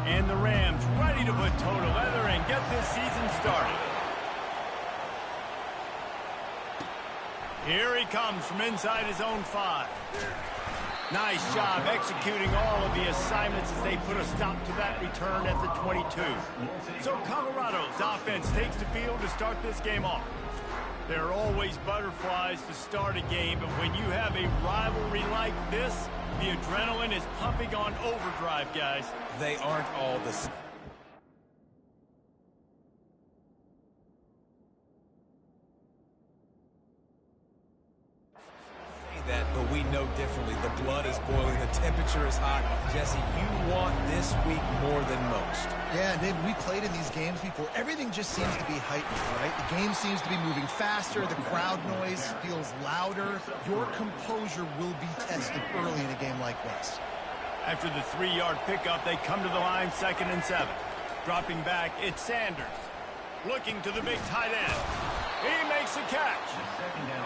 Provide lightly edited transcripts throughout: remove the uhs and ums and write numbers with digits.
And the Rams ready to put toe to leather and get this season started. Here he comes from inside his own 5. Nice job executing all of the assignments as they put a stop to that return at the 22. So Colorado's offense takes the field to start this game off. There are always butterflies to start a game, but when you have a rivalry like this, the adrenaline is pumping on overdrive, guys. They aren't all the same. But we know differently. The blood is boiling. The temperature is hot. Jesse, you want this week more than most. Yeah, David, we played in these games before. Everything just seems to be heightened, right? The game seems to be moving faster. The crowd noise feels louder. Your composure will be tested early in a game like this. After the 3-yard pickup, they come to the line 2nd and 7. Dropping back, it's Sanders. Looking to the big tight end. He makes a catch.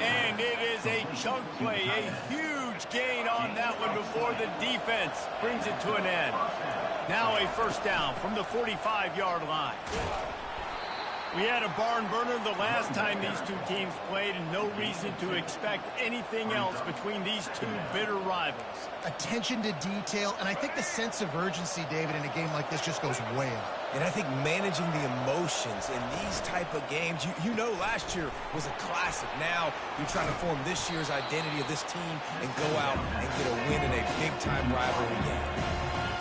And it is a chunk play, a huge gain on that one before the defense brings it to an end. Now a first down from the 45-yard line. We had a barn burner the last time these two teams played, and no reason to expect anything else between these two bitter rivals. Attention to detail, and I think the sense of urgency, David, in a game like this just goes way up. And I think managing the emotions in these type of games, you know last year was a classic. Now you're trying to form this year's identity of this team and go out and get a win in a big-time rivalry game.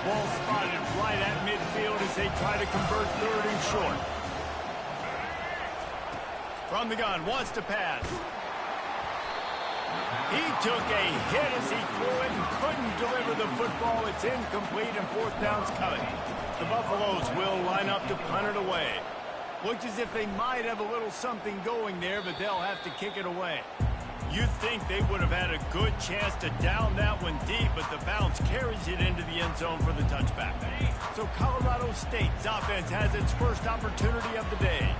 Ball spotted right at midfield as they try to convert 3rd and short. From the gun, wants to pass. He took a hit as he threw it and couldn't deliver the football. It's incomplete and 4th down's coming. The Buffaloes will line up to punt it away. Looks as if they might have a little something going there, but they'll have to kick it away. You'd think they would have had a good chance to down that one deep, but the bounce carries it into the end zone for the touchback. So Colorado State's offense has its first opportunity of the day.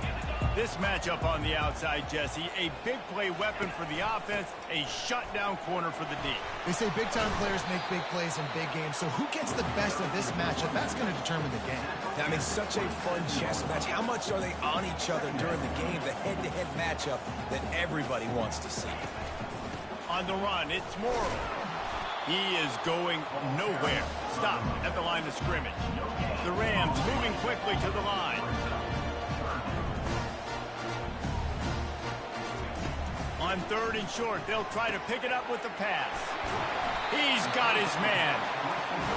This matchup on the outside, Jesse, a big play weapon for the offense, a shutdown corner for the D. They say big-time players make big plays in big games, so who gets the best of this matchup? That's going to determine the game. I mean, such a fun chess match. How much are they on each other during the game? The head-to-head matchup that everybody wants to see. On the run, it's Morrow. He is going nowhere. Stop at the line of scrimmage. The Rams moving quickly to the line. On 3rd and short, they'll try to pick it up with the pass. He's got his man.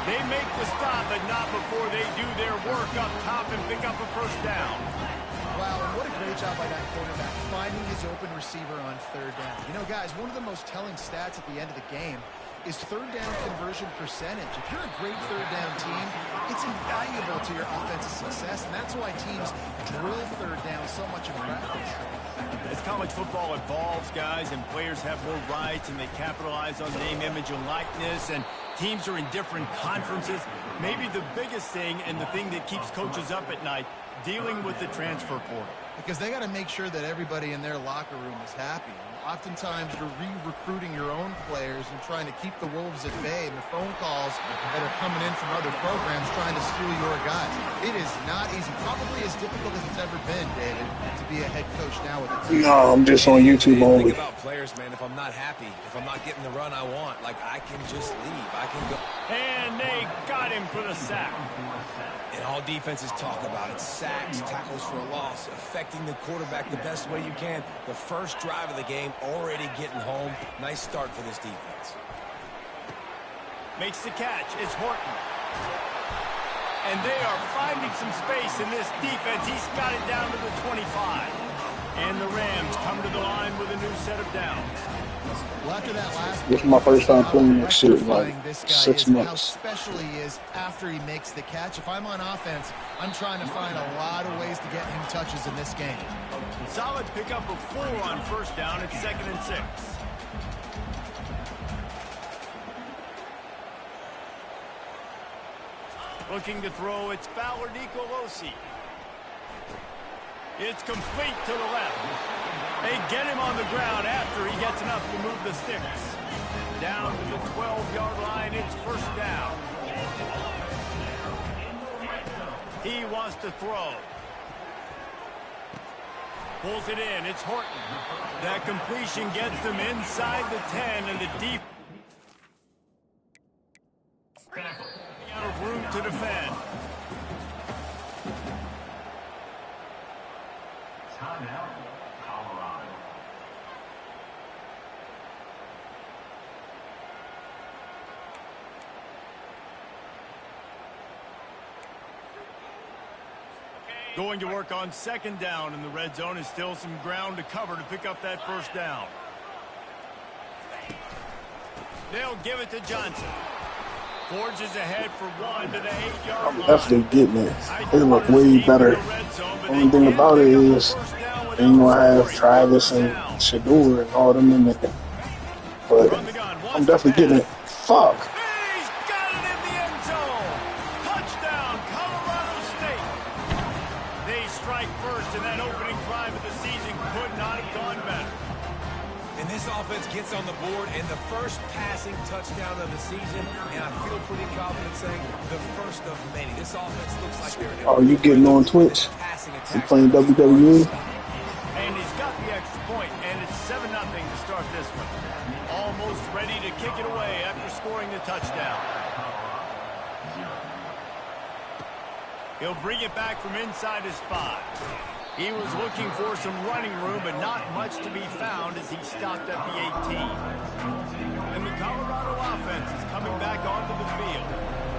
They make the stop, but not before they do their work up top and pick up a first down. Wow, and what a great job by that quarterback, finding his open receiver on 3rd down. You know, guys, one of the most telling stats at the end of the game is 3rd down conversion percentage. If you're a great 3rd down team, it's invaluable to your offensive success, and that's why teams drill 3rd down so much in practice. As college football evolves, guys, and players have more rights and they capitalize on name, image, and likeness, and teams are in different conferences, maybe the biggest thing and the thing that keeps coaches up at night, dealing with the transfer portal. Because they got to make sure that everybody in their locker room is happy. Oftentimes, you're re-recruiting your own players and trying to keep the Wolves at bay, and the phone calls that are coming in from other programs trying to steal your guys. It is not easy. Probably as difficult as it's ever been, David, to be a head coach now with a team. No, I'm just on YouTube only. Think about players, man. If I'm not happy, if I'm not getting the run I want, like, I can just leave. I can go. And they got him for the sack. And all defenses talk about it. Sacks, tackles for a loss, affecting the quarterback the best way you can. The first drive of the game, already getting home. Nice start for this defense. Makes the catch. It's Horton. And they are finding some space in this defense. He's got it down to the 25. And the Rams come to the line with a new set of downs. Well, after that last This is my first time playing this shit in like 6 months. How special he is after he makes the catch. If I'm on offense, I'm trying to find a lot of ways to get him touches in this game. Solid pickup of 4 on first down. It's 2nd and 6. Looking to throw, it's Fowler Nicolosi. It's complete to the left. They get him on the ground after he gets enough to move the sticks. Down to the 12-yard line, it's first down. He wants to throw. Pulls it in. It's Horton. That completion gets them inside the 10, and the deep out of room to defend. Timeout, Colorado. Going to work on second down in the red zone. Is still some ground to cover to pick up that first down. They'll give it to Johnson. Forges ahead for one to the 8-yard line. I'm definitely getting it. They look way better. Only thing about it is they ain't gonna have Travis and Shador and all them in it. But I'm definitely getting it. Fuck. He's got it in the end zone. Touchdown, Colorado State. They strike first, and that opening drive of the season could not have gone better. And this offense gets on the board and the first passing touchdown of the season, and I feel pretty confident saying the first of many. This offense looks like they're... Are you getting on Twitch? You playing WWE? And he's got the extra point, and it's 7-0 to start this one. Almost ready to kick it away after scoring the touchdown. He'll bring it back from inside his 5. He was looking for some running room, but not much to be found as he stopped at the 18. And the Colorado offense is coming back onto the field.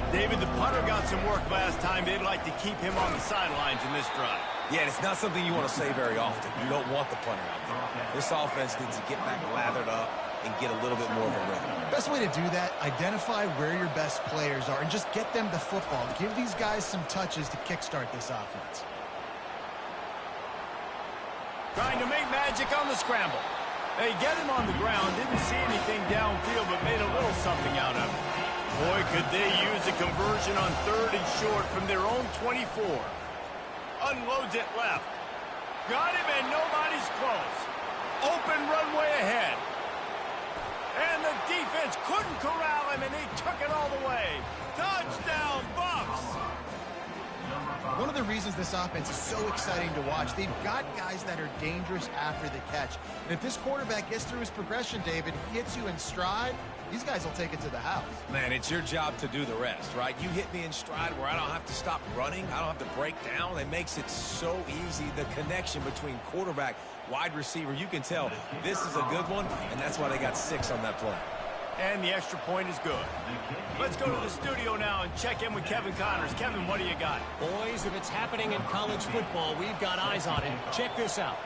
David, the punter got some work last time. They'd like to keep him on the sidelines in this drive. Yeah, it's not something you want to say very often. You don't want the punter out there. This offense needs to get back lathered up and get a little bit more of a rhythm. Best way to do that, identify where your best players are and just get them the football. Give these guys some touches to kickstart this offense. Trying to make magic on the scramble. They get him on the ground, didn't see anything downfield, but made a little something out of it. Boy, could they use a conversion on 3rd and short from their own 24. Unloads it left. Got him, and nobody's close. Open runway ahead. And the defense couldn't corral him, and he took it all the way. Touchdown, Bucks! One of the reasons this offense is so exciting to watch, they've got guys that are dangerous after the catch. And if this quarterback gets through his progression, David, hits you in stride, these guys will take it to the house. Man, it's your job to do the rest, right? You hit me in stride where I don't have to stop running. I don't have to break down. It makes it so easy. The connection between quarterback, wide receiver, you can tell this is a good one, and that's why they got 6 on that play. And the extra point is good. Let's go to the studio now and check in with Kevin Connors. Kevin, what do you got? Boys, if it's happening in college football, we've got eyes on it. Check this out.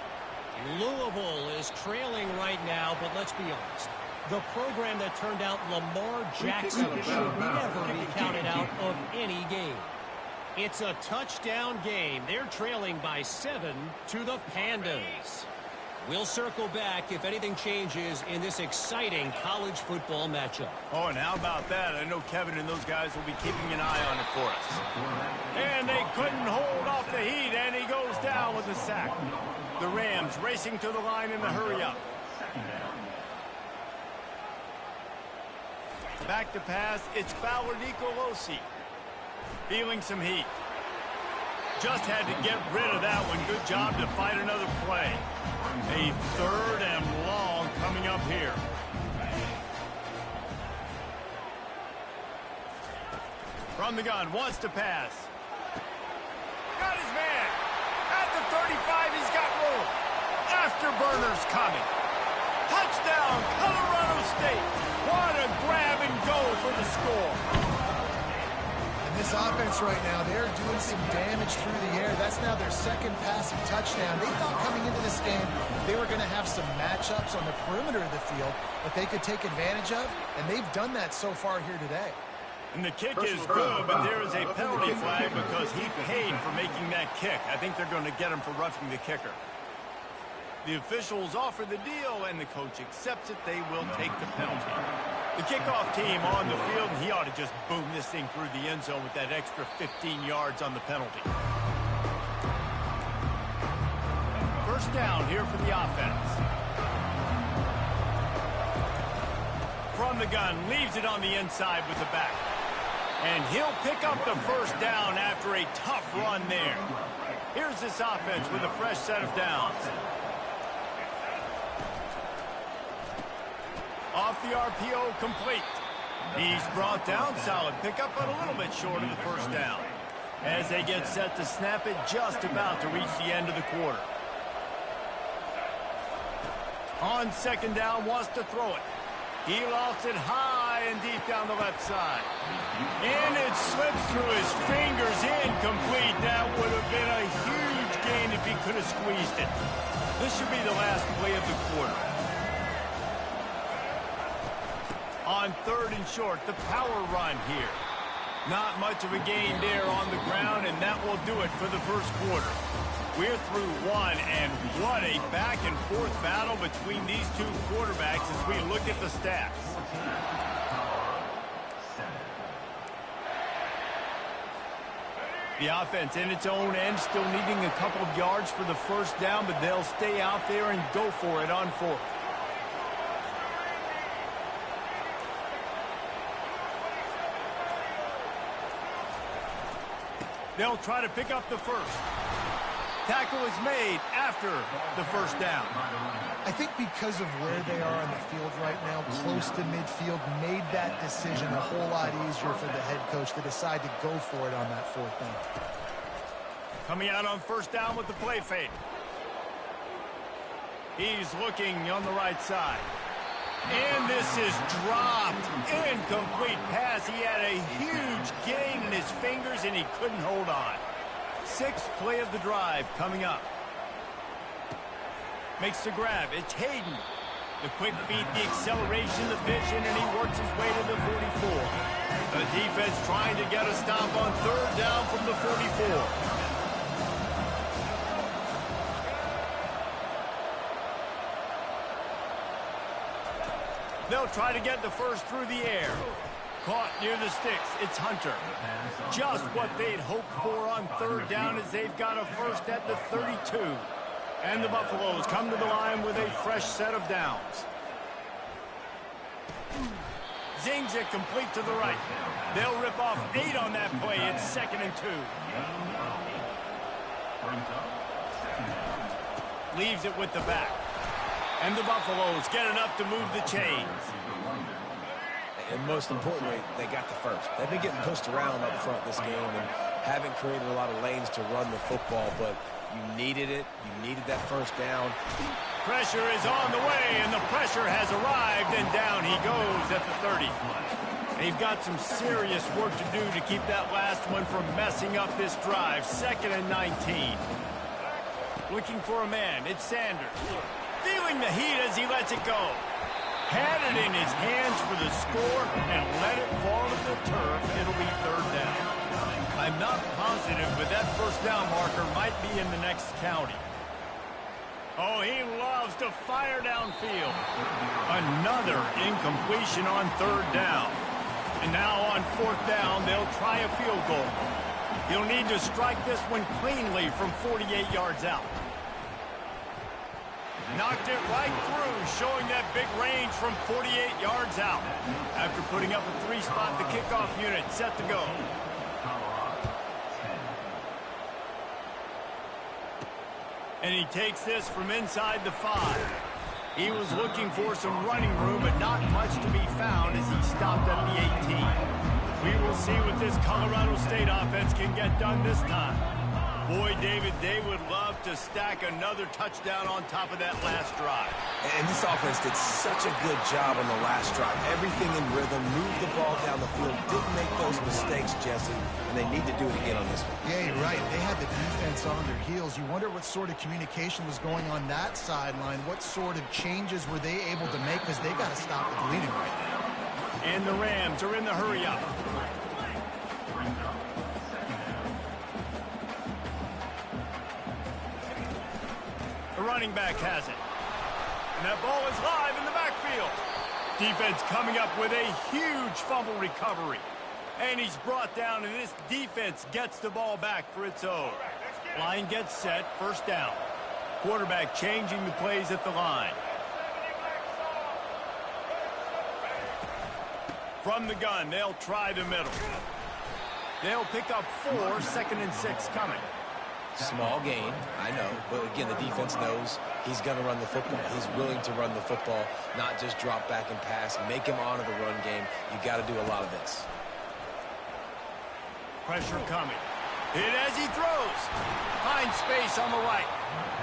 Louisville is trailing right now, but let's be honest. The program that turned out Lamar Jackson should never be counted out of any game. It's a touchdown game. They're trailing by 7 to the Pandas. We'll circle back if anything changes in this exciting college football matchup. Oh, and how about that? I know Kevin and those guys will be keeping an eye on it for us. And they couldn't hold off the heat, and he goes down with a sack. The Rams racing to the line in the hurry-up. Back to pass, it's Fowler Nicolosi. Feeling some heat. Just had to get rid of that one. Good job to fight another play. A 3rd and long coming up here. From the gun, wants to pass. Got his man. At the 35, he's got room. Afterburners coming. Touchdown, Colorado State. What a grab and go for the score. This offense right now, they're doing some damage through the air. That's now their 2nd passing touchdown. They thought coming into this game they were going to have some matchups on the perimeter of the field that they could take advantage of, and they've done that so far here today. And the kick is good, but there is a penalty flag because he paid for making that kick. I think they're going to get him for roughing the kicker. The officials offer the deal, and the coach accepts it. They will take the penalty. The kickoff team on the field, and he ought to just boom this thing through the end zone with that extra 15 yards on the penalty. First down here for the offense. From the gun, leaves it on the inside with the back. And he'll pick up the first down after after a tough run there. Here's this offense with a fresh set of downs. Off the RPO, complete. He's brought down, solid pickup, but a little bit short of the first down. As they get set to snap it, just about to reach the end of the quarter. On second down, wants to throw it. He lost it high and deep down the left side. And it slips through his fingers, incomplete. That would have been a huge gain if he could have squeezed it. This should be the last play of the quarter. On third and short, the power run here. Not much of a gain there on the ground, and that will do it for the first quarter. We're through one, and what a back-and-forth battle between these two quarterbacks as we look at the stats. The offense in its own end still needing a couple of yards for the first down, but they'll stay out there and go for it on fourth. They'll try to pick up the first. Tackle is made after the first down. I think because of where they are on the field right now, close to midfield, made that decision a whole lot easier for the head coach to decide to go for it on that fourth down. Coming out on first down with the play fake. He's looking on the right side. And this is dropped. Incomplete pass. He had a huge gain in his fingers, and he couldn't hold on. Sixth play of the drive coming up. Makes the grab. It's Hayden. The quick feet, the acceleration, the vision, and he works his way to the 44. The defense trying to get a stop on third down from the 44. They'll try to get the first through the air. Caught near the sticks. It's Hunter. Just what they'd hoped for on third down as they've got a first at the 32. And the Buffaloes come to the line with a fresh set of downs. Zings it complete to the right. They'll rip off 8 on that play. It's 2nd and 2. Leaves it with the back. And the Buffaloes get enough to move the chains. And most importantly, they got the first. They've been getting pushed around up front this game and haven't created a lot of lanes to run the football, but you needed it. You needed that first down. Pressure is on the way, and the pressure has arrived, and down he goes at the 30. They've got some serious work to do to keep that last one from messing up this drive. 2nd and 19. Looking for a man. It's Sanders. Feeling the heat as he lets it go. Had it in his hands for the score and let it fall to the turf. It'll be third down. I'm not positive, but that first down marker might be in the next county. Oh, he loves to fire downfield. Another incompletion on third down. And now on fourth down, they'll try a field goal. He'll need to strike this one cleanly from 48 yards out. Knocked it right through, showing that big range from 48 yards out. After putting up a 3-spot, the kickoff unit set to go. And he takes this from inside the 5. He was looking for some running room, but not much to be found as he stopped at the 18. We will see what this Colorado State offense can get done this time. Boy, David, they would love to stack another touchdown on top of that last drive. And this offense did such a good job on the last drive. Everything in rhythm, moved the ball down the field, didn't make those mistakes, Jesse, and they need to do it again on this one. Yeah, you're right. They had the defense on their heels. You wonder what sort of communication was going on that sideline. What sort of changes were they able to make, because they got to stop the bleeding right now. And the Rams are in the hurry-up. The running back has it. And that ball is live in the backfield. Defense coming up with a huge fumble recovery. And he's brought down, and this defense gets the ball back for its own. Line gets set, first down. Quarterback changing the plays at the line. From the gun, they'll try the middle. They'll pick up 4, 2nd and 6 coming. Small gain, I know. But again, the defense knows he's going to run the football. He's willing to run the football, not just drop back and pass. Make him honor the run game. You got to do a lot of this. Pressure coming. Hit as he throws. Finds space on the right.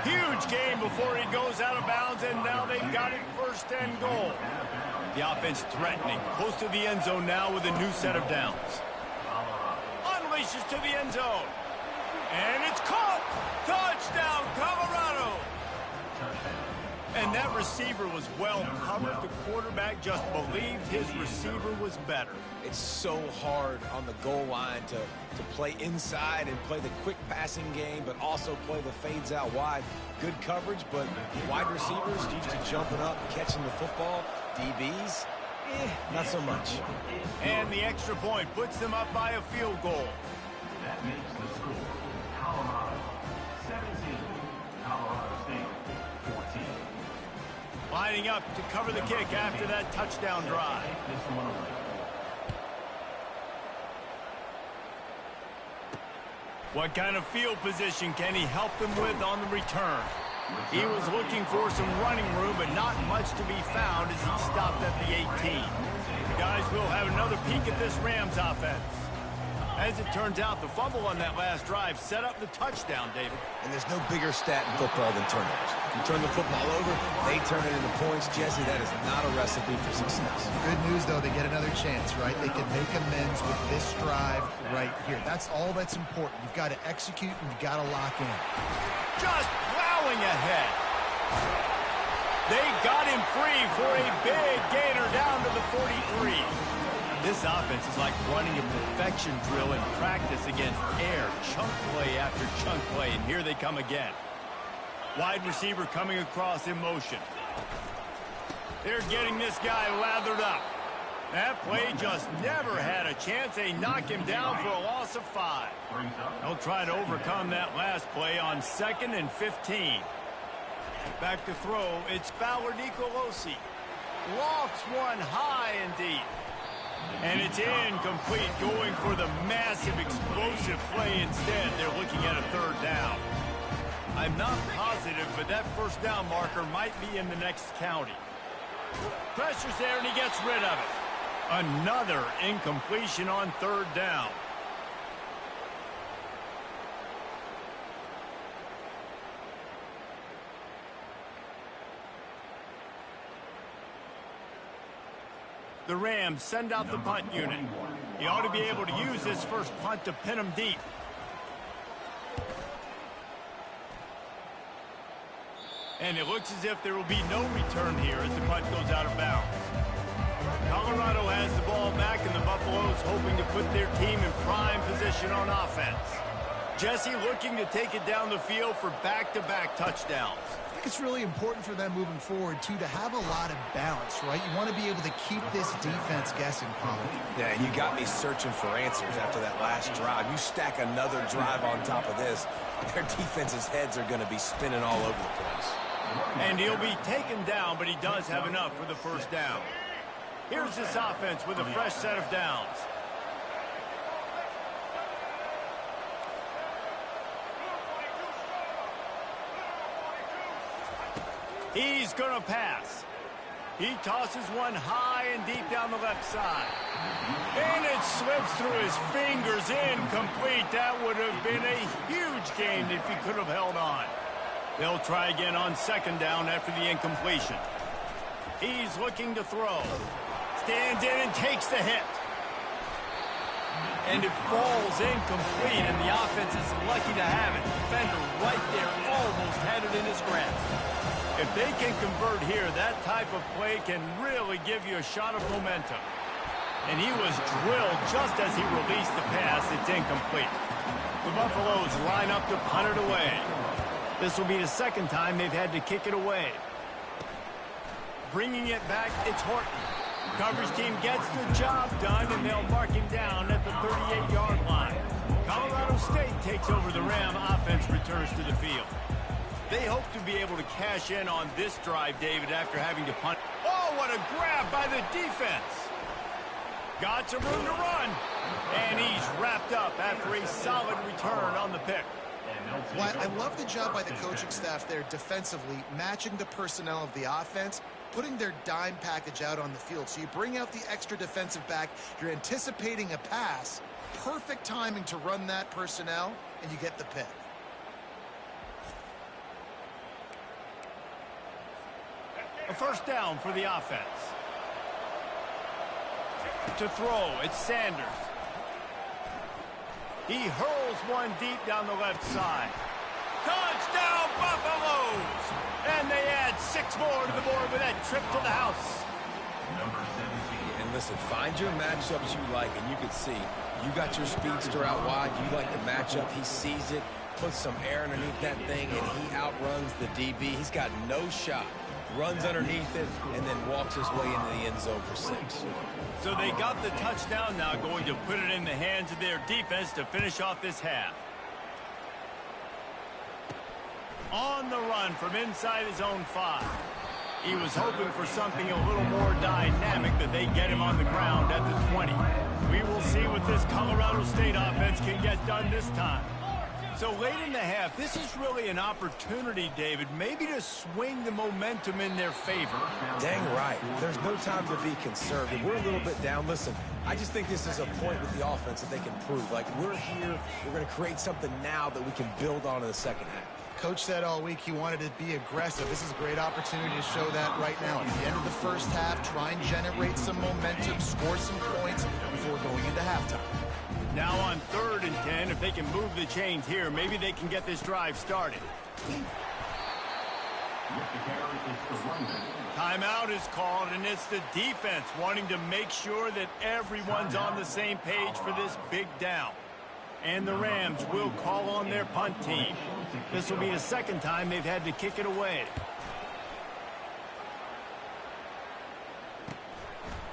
Huge gain before he goes out of bounds, and now they've got it 1st and goal. The offense threatening. Close to the end zone now with a new set of downs. Unleashes to the end zone. And it's caught! Touchdown, Colorado! And that receiver was well covered. The quarterback just believed his receiver was better. It's so hard on the goal line to play inside and play the quick passing game, but also play the fades out wide. Good coverage, but wide receivers used to jumping up, catching the football. DBs, not so much. And the extra point puts them up by a field goal. That makes the score Colorado 17, Colorado State 14. Lining up to cover the kick after that touchdown drive. What kind of field position can he help them with on the return? He was looking for some running room, but not much to be found as he stopped at the 18. Guys, we'll have another peek at this Rams offense. As it turns out, the fumble on that last drive set up the touchdown, David. And there's no bigger stat in football than turnovers. You turn the football over, they turn it into points. Jesse, that is not a recipe for success. Good news, though, they get another chance, right? They can make amends with this drive right here. That's all that's important. You've got to execute and you've got to lock in. Just plowing ahead. They got him free for a big gainer down to the 43. This offense is like running a perfection drill in practice against air. Chunk play after chunk play, and here they come again. Wide receiver coming across in motion. They're getting this guy lathered up. That play just never had a chance. They knock him down for a loss of 5. They'll try to overcome that last play on 2nd and 15. Back to throw. It's Fowler Nicolosi. Lofts one high and deep. And it's incomplete, going for the massive explosive play instead. They're looking at a 3rd down. I'm not positive, but that 1st down marker might be in the next county. Pressure's there, and he gets rid of it. Another incompletion on 3rd down. The Rams send out the punt unit. He ought to be able to use this first punt to pin him deep. And it looks as if there will be no return here as the punt goes out of bounds. Colorado has the ball back, and the Buffaloes hoping to put their team in prime position on offense. Jesse looking to take it down the field for back-to-back touchdowns. I think it's really important for them moving forward, too, to have a lot of balance, right? You want to be able to keep this defense guessing, Paul. Yeah, you got me searching for answers after that last drive. You stack another drive on top of this, their defense's heads are going to be spinning all over the place. And he'll be taken down, but he does have enough for the 1st down. Here's this offense with a fresh set of downs. He's going to pass. He tosses one high and deep down the left side. And it slips through his fingers, incomplete. That would have been a huge gain if he could have held on. They'll try again on 2nd down after the incompletion. He's looking to throw. Stands in and takes the hit. And it falls incomplete, and the offense is lucky to have it. Defender right there almost had it in his grasp. If they can convert here, that type of play can really give you a shot of momentum. And he was drilled just as he released the pass. It's incomplete. The Buffaloes line up to punt it away. This will be the 2nd time they've had to kick it away. Bringing it back, it's Horton. Coverage team gets the job done, and they'll mark him down at the 38-yard line. Colorado State takes over. The Ram offense returns to the field. They hope to be able to cash in on this drive, David, after having to punt. Oh, what a grab by the defense. Got some room to run. And he's wrapped up after a solid return on the pick. Well, I love the job by the coaching staff there defensively, matching the personnel of the offense, putting their dime package out on the field. So you bring out the extra defensive back, you're anticipating a pass, perfect timing to run that personnel, and you get the pick. A first down for the offense. To throw, it's Sanders. He hurls one deep down the left side. Touchdown, Buffaloes! And they add 6 more to the board with that trip to the house. And listen, find your matchups you like, and you can see you got your speedster out wide. You like the matchup. He sees it, puts some air underneath that thing, and he outruns the DB. He's got no shot. Runs underneath it, and then walks his way into the end zone for 6. So they got the touchdown, now going to put it in the hands of their defense to finish off this half. On the run from inside his own 5. He was hoping for something a little more dynamic, that they get him on the ground at the 20. We will see what this Colorado State offense can get done this time. So late in the half, this is really an opportunity, David, maybe to swing the momentum in their favor. Dang right. There's no time to be conservative. We're a little bit down. Listen, I just think this is a point with the offense that they can prove. Like, we're here, we're going to create something now that we can build on in the second half. Coach said all week he wanted to be aggressive. This is a great opportunity to show that right now. At the end of the first half, try and generate some momentum, score some points before going into halftime. Now on 3rd and 10, if they can move the chains here, maybe they can get this drive started. Timeout is called, and it's the defense wanting to make sure that everyone's on the same page for this big down. And the Rams will call on their punt team. This will be the 2nd time they've had to kick it away.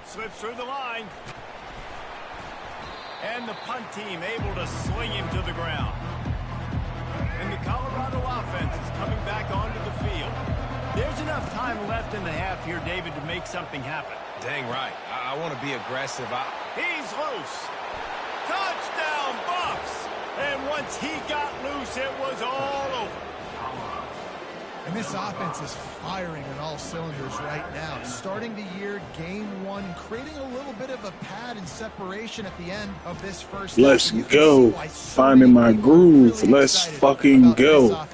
Slips through the line. And the punt team able to sling him to the ground. And the Colorado offense is coming back onto the field. There's enough time left in the half here, David, to make something happen. Dang right. I want to be aggressive. He's loose. Touchdown, Buffs! And once he got loose, it was all over. And this offense is firing on all cylinders right now. Starting the year, game 1, creating a little bit of a pad and separation at the end of this first. Let's go. Finding my groove. Let's fucking go.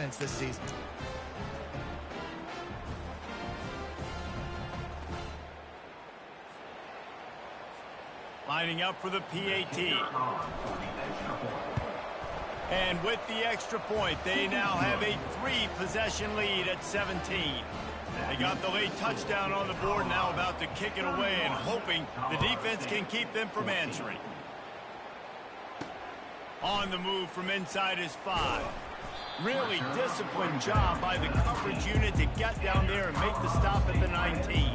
Lining up for the PAT. And with the extra point, they now have a 3-possession lead at 17. They got the late touchdown on the board, now about to kick it away and hoping the defense can keep them from answering. On the move from inside his 5. Really disciplined job by the coverage unit to get down there and make the stop at the 19.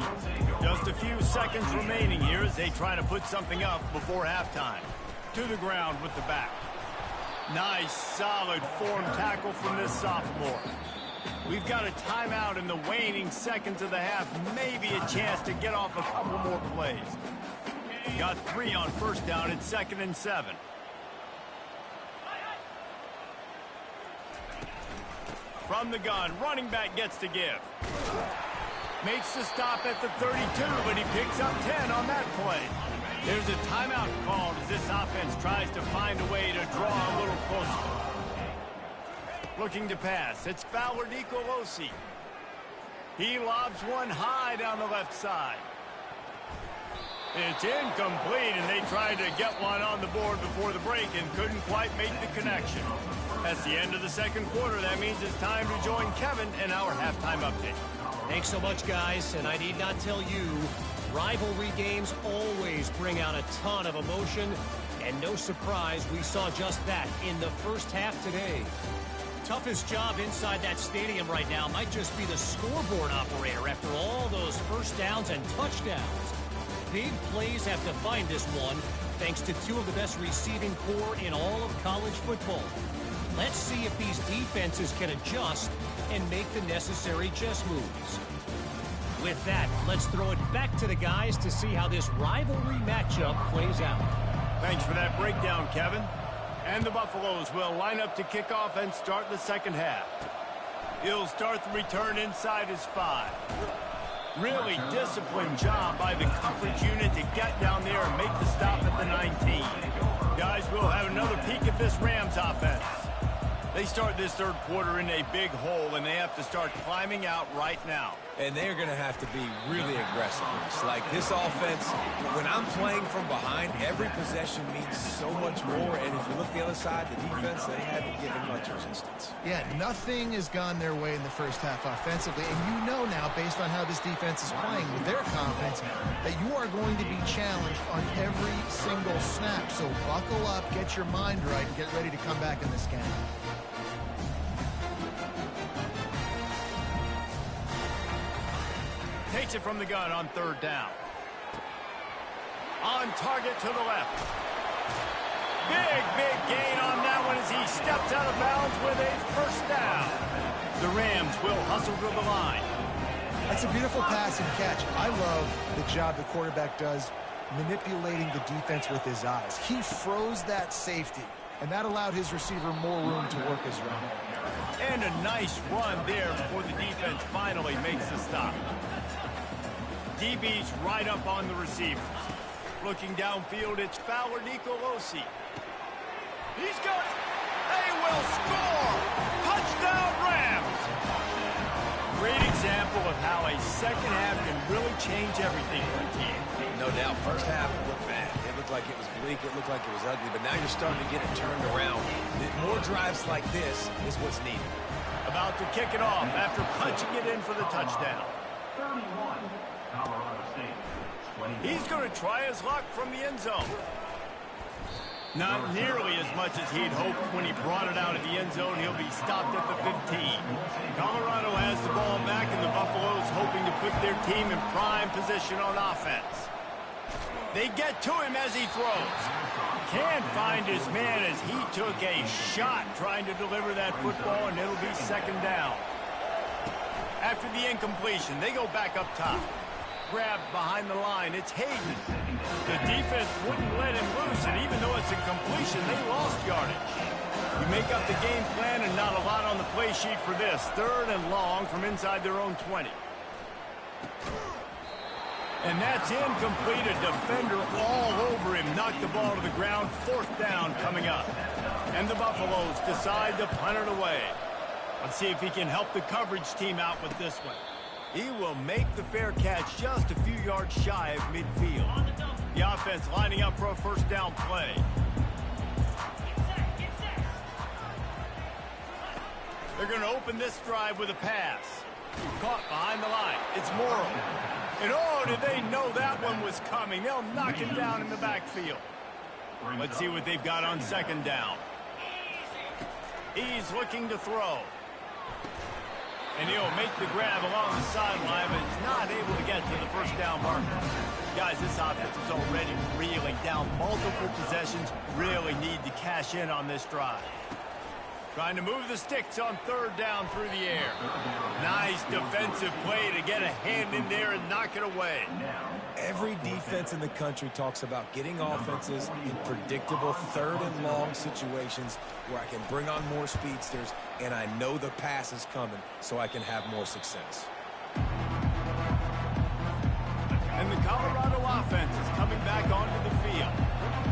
Just a few seconds remaining here as they try to put something up before halftime. To the ground with the back. Nice, solid form tackle from this sophomore. We've got a timeout in the waning seconds of the half. Maybe a chance to get off a couple more plays. Got 3 on first down at 2nd and 7. From the gun, running back gets to give. Makes the stop at the 32, but he picks up 10 on that play. There's a timeout called as this offense tries to find a way to draw a little closer. Looking to pass. It's Fowler Nicolosi. He lobs one high down the left side. It's incomplete, and they tried to get one on the board before the break and couldn't quite make the connection. That's the end of the 2nd quarter. That means it's time to join Kevin in our halftime update. Thanks so much, guys, and I need not tell you, rivalry games always bring out a ton of emotion, and no surprise, we saw just that in the first half today. Toughest job inside that stadium right now might just be the scoreboard operator after all those first downs and touchdowns. Big plays have defined this one, thanks to 2 of the best receiving core in all of college football. Let's see if these defenses can adjust and make the necessary chess moves. With that, let's throw it back to the guys to see how this rivalry matchup plays out. Thanks for that breakdown, Kevin. And the Buffaloes will line up to kick off and start the second half. He'll start the return inside his 5. Really disciplined job by the coverage unit to get down there and make the stop at the 19. Guys, we'll have another peek at this Rams offense. They start this third quarter in a big hole, and they have to start climbing out right now. And they're going to have to be really aggressive. It's like this offense, when I'm playing from behind, every possession means so much more. And if you look the other side, the defense, they haven't given much resistance. Yeah, nothing has gone their way in the first half offensively. And you know now, based on how this defense is playing with their confidence, that you are going to be challenged on every single snap. So buckle up, get your mind right, and get ready to come back in this game. Takes it from the gun on third down. On target to the left. Big gain on that one as he steps out of bounds with a first down. The Rams will hustle to the line. That's a beautiful pass and catch. I love the job the quarterback does manipulating the defense with his eyes. He froze that safety, and that allowed his receiver more room to work his run. And a nice run there before the defense finally makes the stop. DB's right up on the receivers. Looking downfield, it's Fowler Nicolosi. He's got it. They will score. Touchdown Rams. Great example of how a second half can really change everything for a team. No doubt. First half looked bad. It looked like it was bleak. It looked like it was ugly. But now you're starting to get it turned around. More drives like this is what's needed. About to kick it off after punching it in for the touchdown. 31, Colorado State. 20. He's going to try his luck from the end zone. Not nearly as much as he'd hoped when he brought it out of the end zone. He'll be stopped at the 15. Colorado has the ball back, and the Buffaloes hoping to put their team in prime position on offense. They get to him as he throws. Can't find his man as he took a shot trying to deliver that football, and it'll be second down. After the incompletion, they go back up top. Grabbed behind the line, it's Hayden. The defense wouldn't let him loose, and even though it's a completion, they lost yardage. You make up the game plan and not a lot on the play sheet for this. Third and long from inside their own 20. And that's incomplete. A defender all over him. Knocked the ball to the ground. Fourth down coming up. And the Buffaloes decide to punt it away. Let's see if he can help the coverage team out with this one. He will make the fair catch just a few yards shy of midfield. The offense lining up for a first down play. They're going to open this drive with a pass. Caught behind the line. It's Morrow. And oh, did they know that one was coming. They'll knock him down in the backfield. Let's see what they've got on second down. He's looking to throw. And he'll make the grab along the sideline, but he's not able to get to the first down marker. Guys, this offense is already reeling down multiple possessions. Really need to cash in on this drive. Trying to move the sticks on third down through the air. Nice defensive play to get a hand in there and knock it away. Every defense in the country talks about getting offenses in predictable third and long situations where I can bring on more speedsters and I know the pass is coming so I can have more success. And the Colorado offense is coming back onto the field.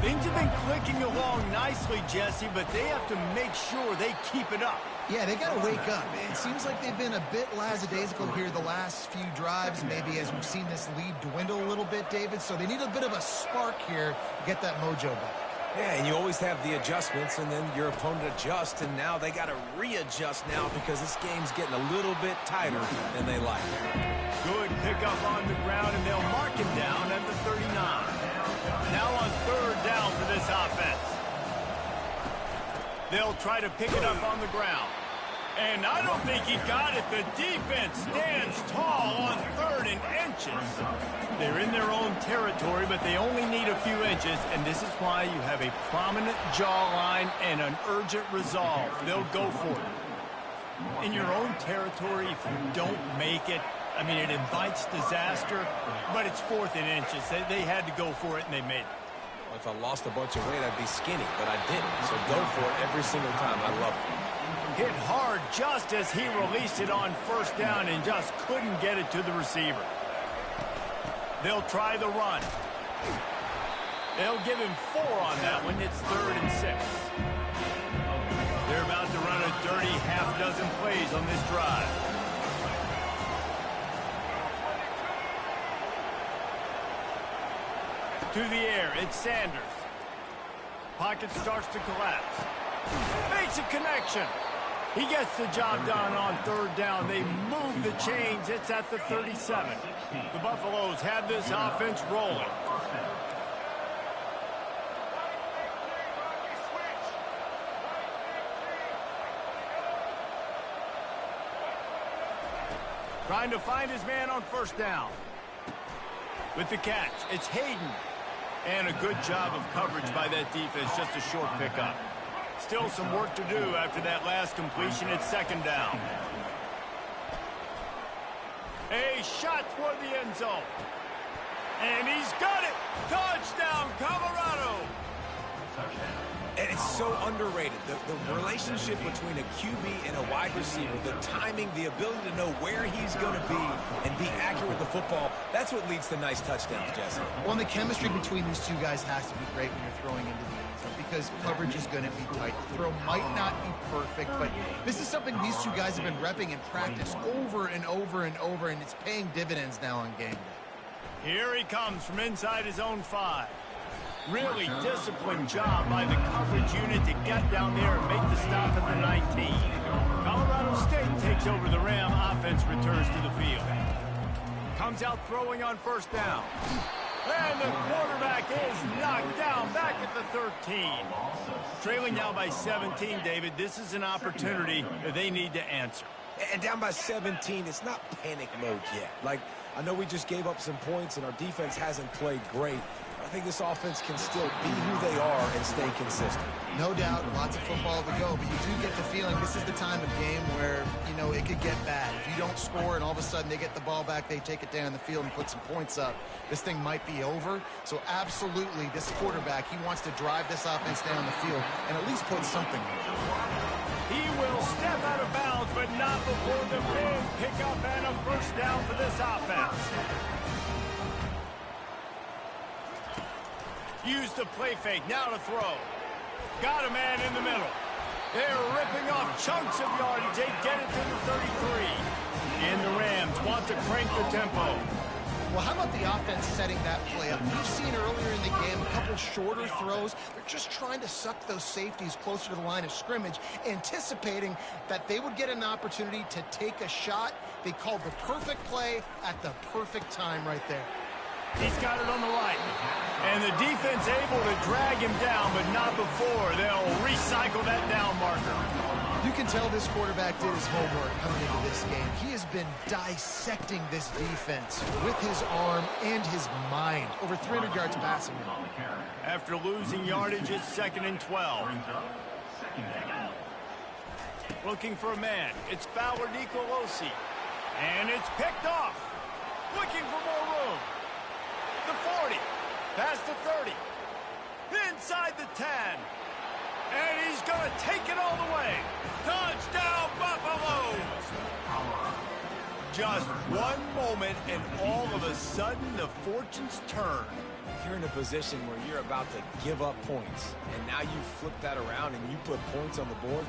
Things have been clicking along nicely, Jesse, but they have to make sure they keep it up. Yeah, they got to wake up. It seems like they've been a bit lackadaisical here the last few drives, maybe as we've seen this lead dwindle a little bit, David. So they need a bit of a spark here to get that mojo back. Yeah, and you always have the adjustments, and then your opponent adjusts, and now they got to readjust now because this game's getting a little bit tighter than they like. Good pickup on the ground, and they'll mark him down at the 39. Now on third down for this offense. They'll try to pick it up on the ground. And I don't think he got it. The defense stands tall on third and inches. They're in their own territory, but they only need a few inches, and this is why you have a prominent jawline and an urgent resolve. They'll go for it. In your own territory, if you don't make it, I mean, it invites disaster, but it's fourth and inches. They had to go for it, and they made it. If I lost a bunch of weight, I'd be skinny, but I didn't. So go for it every single time. I love it. Hit hard just as he released it on first down and just couldn't get it to the receiver. They'll try the run. They'll give him 4 on that one. It's 3rd and 6. They're about to run a dirty half-dozen plays on this drive. To the air, it's Sanders. Pocket starts to collapse. Makes a connection. He gets the job done on 3rd down. They move the chains. It's at the 37. The Buffaloes have this offense rolling. Trying to find his man on 1st down. With the catch, it's Hayden. And a good job of coverage by that defense, just a short pickup. Still some work to do after that last completion at 2nd down. A shot toward the end zone. And he's got it! Touchdown, Colorado! And it's so underrated. The relationship between a QB and a wide receiver, the timing, the ability to know where he's going to be and be accurate with the football, that's what leads to nice touchdowns, Jesse. Well, and the chemistry between these two guys has to be great when you're throwing into the end zone because coverage is going to be tight. The throw might not be perfect, but this is something these two guys have been repping in practice over and over and over, and it's paying dividends now on game day. Here he comes from inside his own 5. Really disciplined job by the coverage unit to get down there and make the stop at the 19. Colorado State takes over the Ram. Offense returns to the field. Comes out throwing on 1st down. And the quarterback is knocked down back at the 13. Trailing now by 17, David. This is an opportunity that they need to answer. And down by 17, it's not panic mode yet. Like, I know we just gave up some points and our defense hasn't played great. I think this offense can still be who they are and stay consistent. No doubt, lots of football to go, but you do get the feeling this is the time of game where, you know, it could get bad. If you don't score and all of a sudden they get the ball back, they take it down the field and put some points up, this thing might be over. So absolutely, this quarterback, he wants to drive this offense down the field and at least put something on it. He will step out of bounds, but not before the big pickup and a 1st down for this offense. Use the play fake, now to throw. Got a man in the middle. They're ripping off chunks of yardage. They get it to the 33. And the Rams want to crank the tempo. Well, how about the offense setting that play up? We've seen earlier in the game a couple shorter throws. They're just trying to suck those safeties closer to the line of scrimmage, anticipating that they would get an opportunity to take a shot. They called the perfect play at the perfect time right there. He's got it on the right. And the defense able to drag him down, but not before they'll recycle that down marker. You can tell this quarterback did his homework coming into this game. He has been dissecting this defense with his arm and his mind. Over 300 yards passing. After losing yardage, it's 2nd and 12. Looking for a man. It's Fowler Nicolosi. And it's picked off. Looking for more room. The 40. Past the 30. Inside the 10. And he's going to take it all the way. Touchdown, Buffaloes! Just one moment, and all of a sudden, the fortunes turn. You're in a position where you're about to give up points, and now you flip that around and you put points on the board.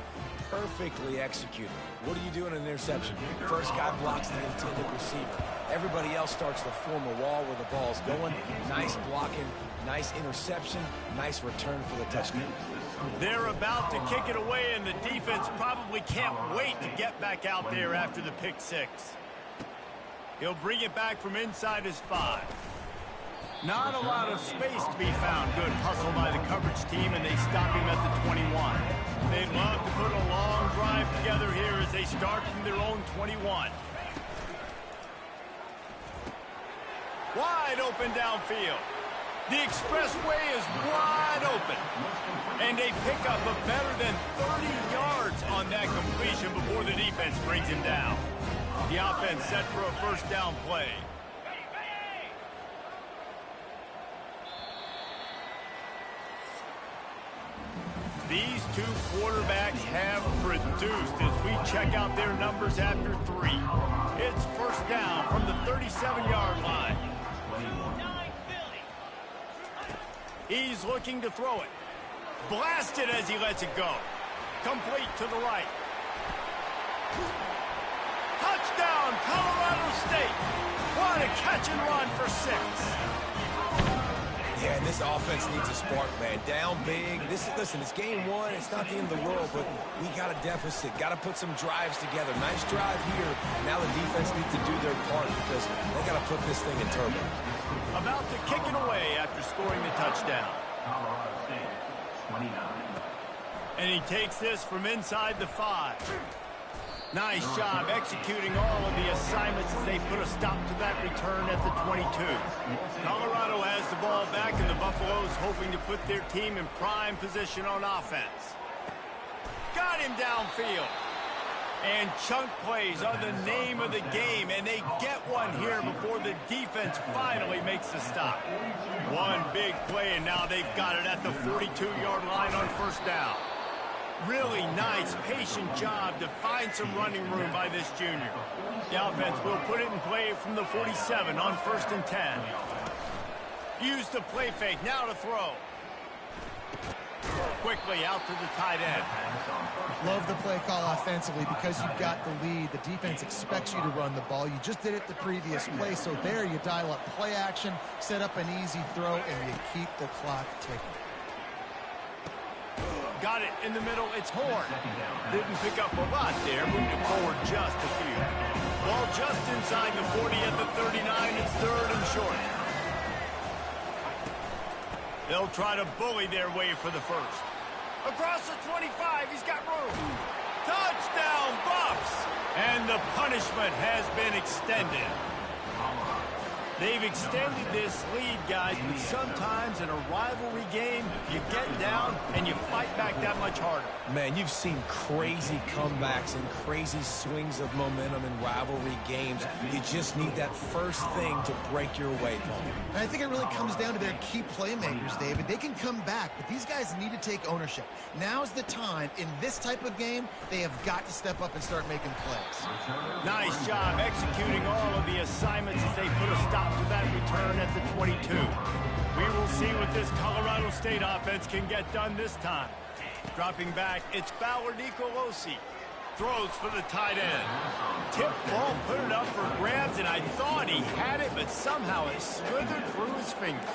Perfectly executed. What do you do in an interception? First guy blocks the intended receiver. Everybody else starts to form a wall where the ball's going. Nice blocking, nice interception, nice return for the touchdown. They're about to kick it away, and the defense probably can't wait to get back out there after the pick 6. He'll bring it back from inside his 5. Not a lot of space to be found. Good hustle by the coverage team, and they stop him at the 21. They'd love to put a long drive together here as they start from their own 21. Wide open downfield. The expressway is wide open. And they pick up a better than 30 yards on that completion before the defense brings him down. The offense set for a 1st down play. These two quarterbacks have produced as we check out their numbers after 3. It's first down from the 37-yard line. He's looking to throw it. Blasted as he lets it go. Complete to the right. Touchdown, Colorado State. What a catch and run for 6. Yeah, and this offense needs a spark, man. Down big. Listen, it's game 1. It's not the end of the world, but we got a deficit. Got to put some drives together. Nice drive here. Now the defense needs to do their part because they got to put this thing in turbo. About to kick it away after scoring the touchdown. Colorado State, 29. And he takes this from inside the 5. Nice job executing all of the assignments as they put a stop to that return at the 22. Colorado has the ball back, and the Buffaloes hoping to put their team in prime position on offense. Got him downfield. And chunk plays are the name of the game, and they get one here before the defense finally makes the stop. One big play, and now they've got it at the 42-yard line on first down. Really nice, patient job to find some running room by this junior. The offense will put it in play from the 47 on 1st and 10. Use the play fake, now to throw. Quickly out to the tight end. Love the play call offensively because you've got the lead. The defense expects you to run the ball. You just did it the previous play, so there you dial up play action, set up an easy throw, and you keep the clock ticking. Got it in the middle. It's Horn. Didn't pick up a lot there. Moved it forward just a few. Ball just inside the 40 at the 39. It's 3rd and short. They'll try to bully their way for the first. Across the 25. He's got room. Touchdown, Buffs. And the punishment has been extended. They've extended this lead, guys, but sometimes in a rivalry game, you get down and you fight back that much harder. Man, you've seen crazy comebacks and crazy swings of momentum in rivalry games. You just need that first thing to break your way, Paul. And I think it really comes down to their key playmakers, David. They can come back, but these guys need to take ownership. Now's the time. In this type of game, they have got to step up and start making plays. Nice job executing all of the assignments as they put a stop to that return at the 22. We will see what this Colorado State offense can get done this time. Dropping back, it's Fowler Nicolosi. Throws for the tight end. Tip ball, put it up for grabs, and I thought he had it, but somehow it slithered through his fingers.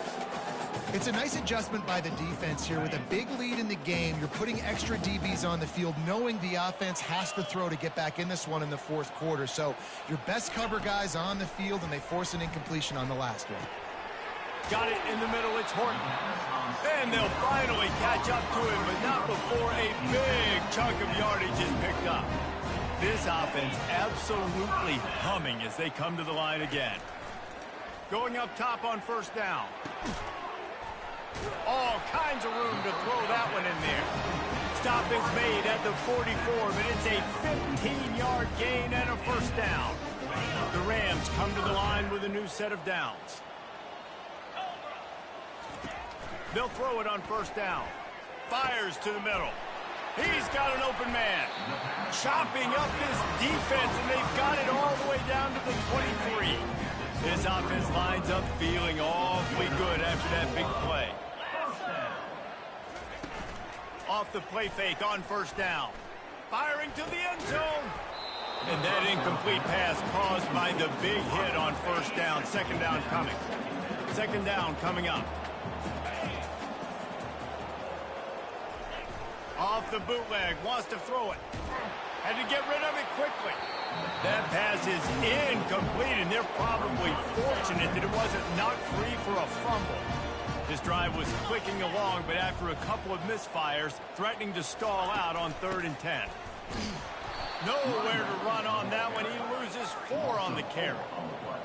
It's a nice adjustment by the defense here. With a big lead in the game, you're putting extra DBs on the field, knowing the offense has to throw to get back in this one in the 4th quarter. So your best cover guys on the field, and they force an incompletion on the last one. Got it in the middle. It's Horton. And they'll finally catch up to him, but not before a big chunk of yardage is picked up. This offense absolutely humming as they come to the line again. Going up top on first down. All kinds of room to throw that one in there. Stop is made at the 44, but it's a 15-yard gain and a first down. The Rams come to the line with a new set of downs. They'll throw it on first down. Fires to the middle. He's got an open man. Chopping up this defense, and they've got it all the way down to the 23. This offense lines up feeling awfully good after that big play. Off the play fake on first down. Firing to the end zone. And that incomplete pass caused by the big hit on first down. Second down coming. Second down coming up. Off the bootleg, wants to throw it. Had to get rid of it quickly. That pass is incomplete, and they're probably fortunate that it wasn't knocked free for a fumble. This drive was clicking along, but after a couple of misfires, threatening to stall out on 3rd and 10. Nowhere to run on that one. He loses 4 on the carry.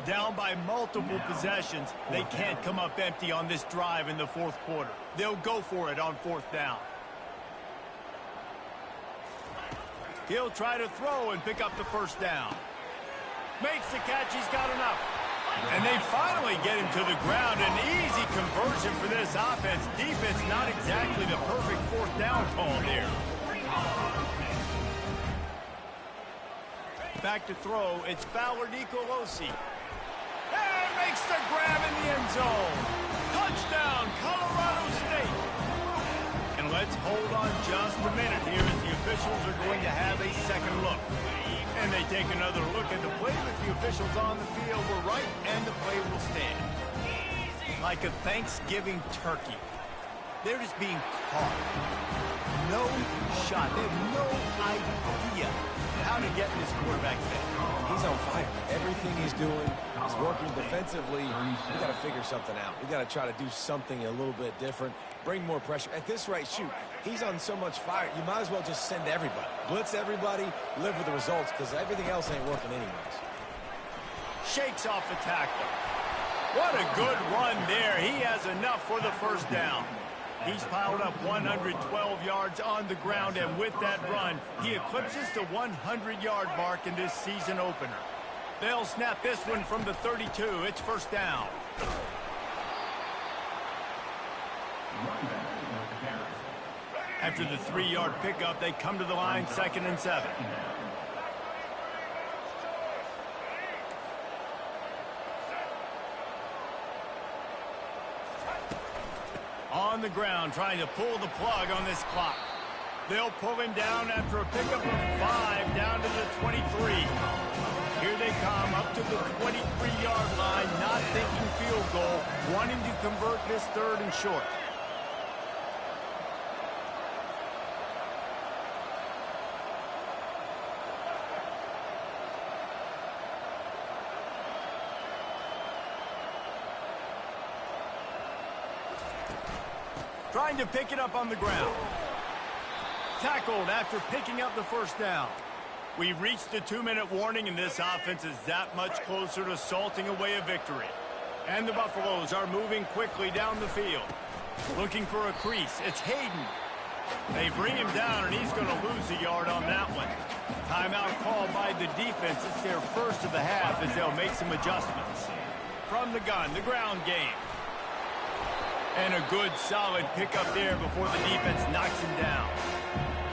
Down by multiple possessions, they can't come up empty on this drive in the 4th quarter. They'll go for it on 4th down. He'll try to throw and pick up the first down. Makes the catch. He's got enough. And they finally get him to the ground. An easy conversion for this offense. Defense not exactly the perfect fourth down call there. Back to throw. It's Fowler Nicolosi. And makes the grab in the end zone. Touchdown, Colorado State. And let's hold on just a minute here as the officials are going to have a second look. And they take another look at the play with the officials on the field. Were right, and the play will stand. Like a Thanksgiving turkey. They're just being caught. No shot. They have no idea how to get in this quarterback's head. He's on fire. Everything he's doing is working defensively. We got to figure something out. We got to try to do something a little bit different. Bring more pressure. At this rate, shoot, he's on so much fire, you might as well just send everybody. Blitz everybody, live with the results, because everything else ain't working anyways. Shakes off the tackle. What a good run there. He has enough for the first down. He's piled up 112 yards on the ground, and with that run, he eclipses the 100-yard mark in this season opener. They'll snap this one from the 32. It's first down. After the 3-yard pickup, they come to the line, 2nd and 7. On the ground, trying to pull the plug on this clock. They'll pull him down after a pickup of 5 down to the 23. Here they come up to the 23-yard line, not thinking field goal, wanting to convert this 3rd and short. Trying to pick it up on the ground. Tackled after picking up the first down. We've reached the 2-minute warning, and this offense is that much closer to salting away a victory. And the Buffaloes are moving quickly down the field. Looking for a crease. It's Hayden. They bring him down, and he's going to lose a yard on that one. Timeout called by the defense. It's their first of the half as they'll make some adjustments. From the gun, the ground game. And a good, solid pickup there before the defense knocks him down.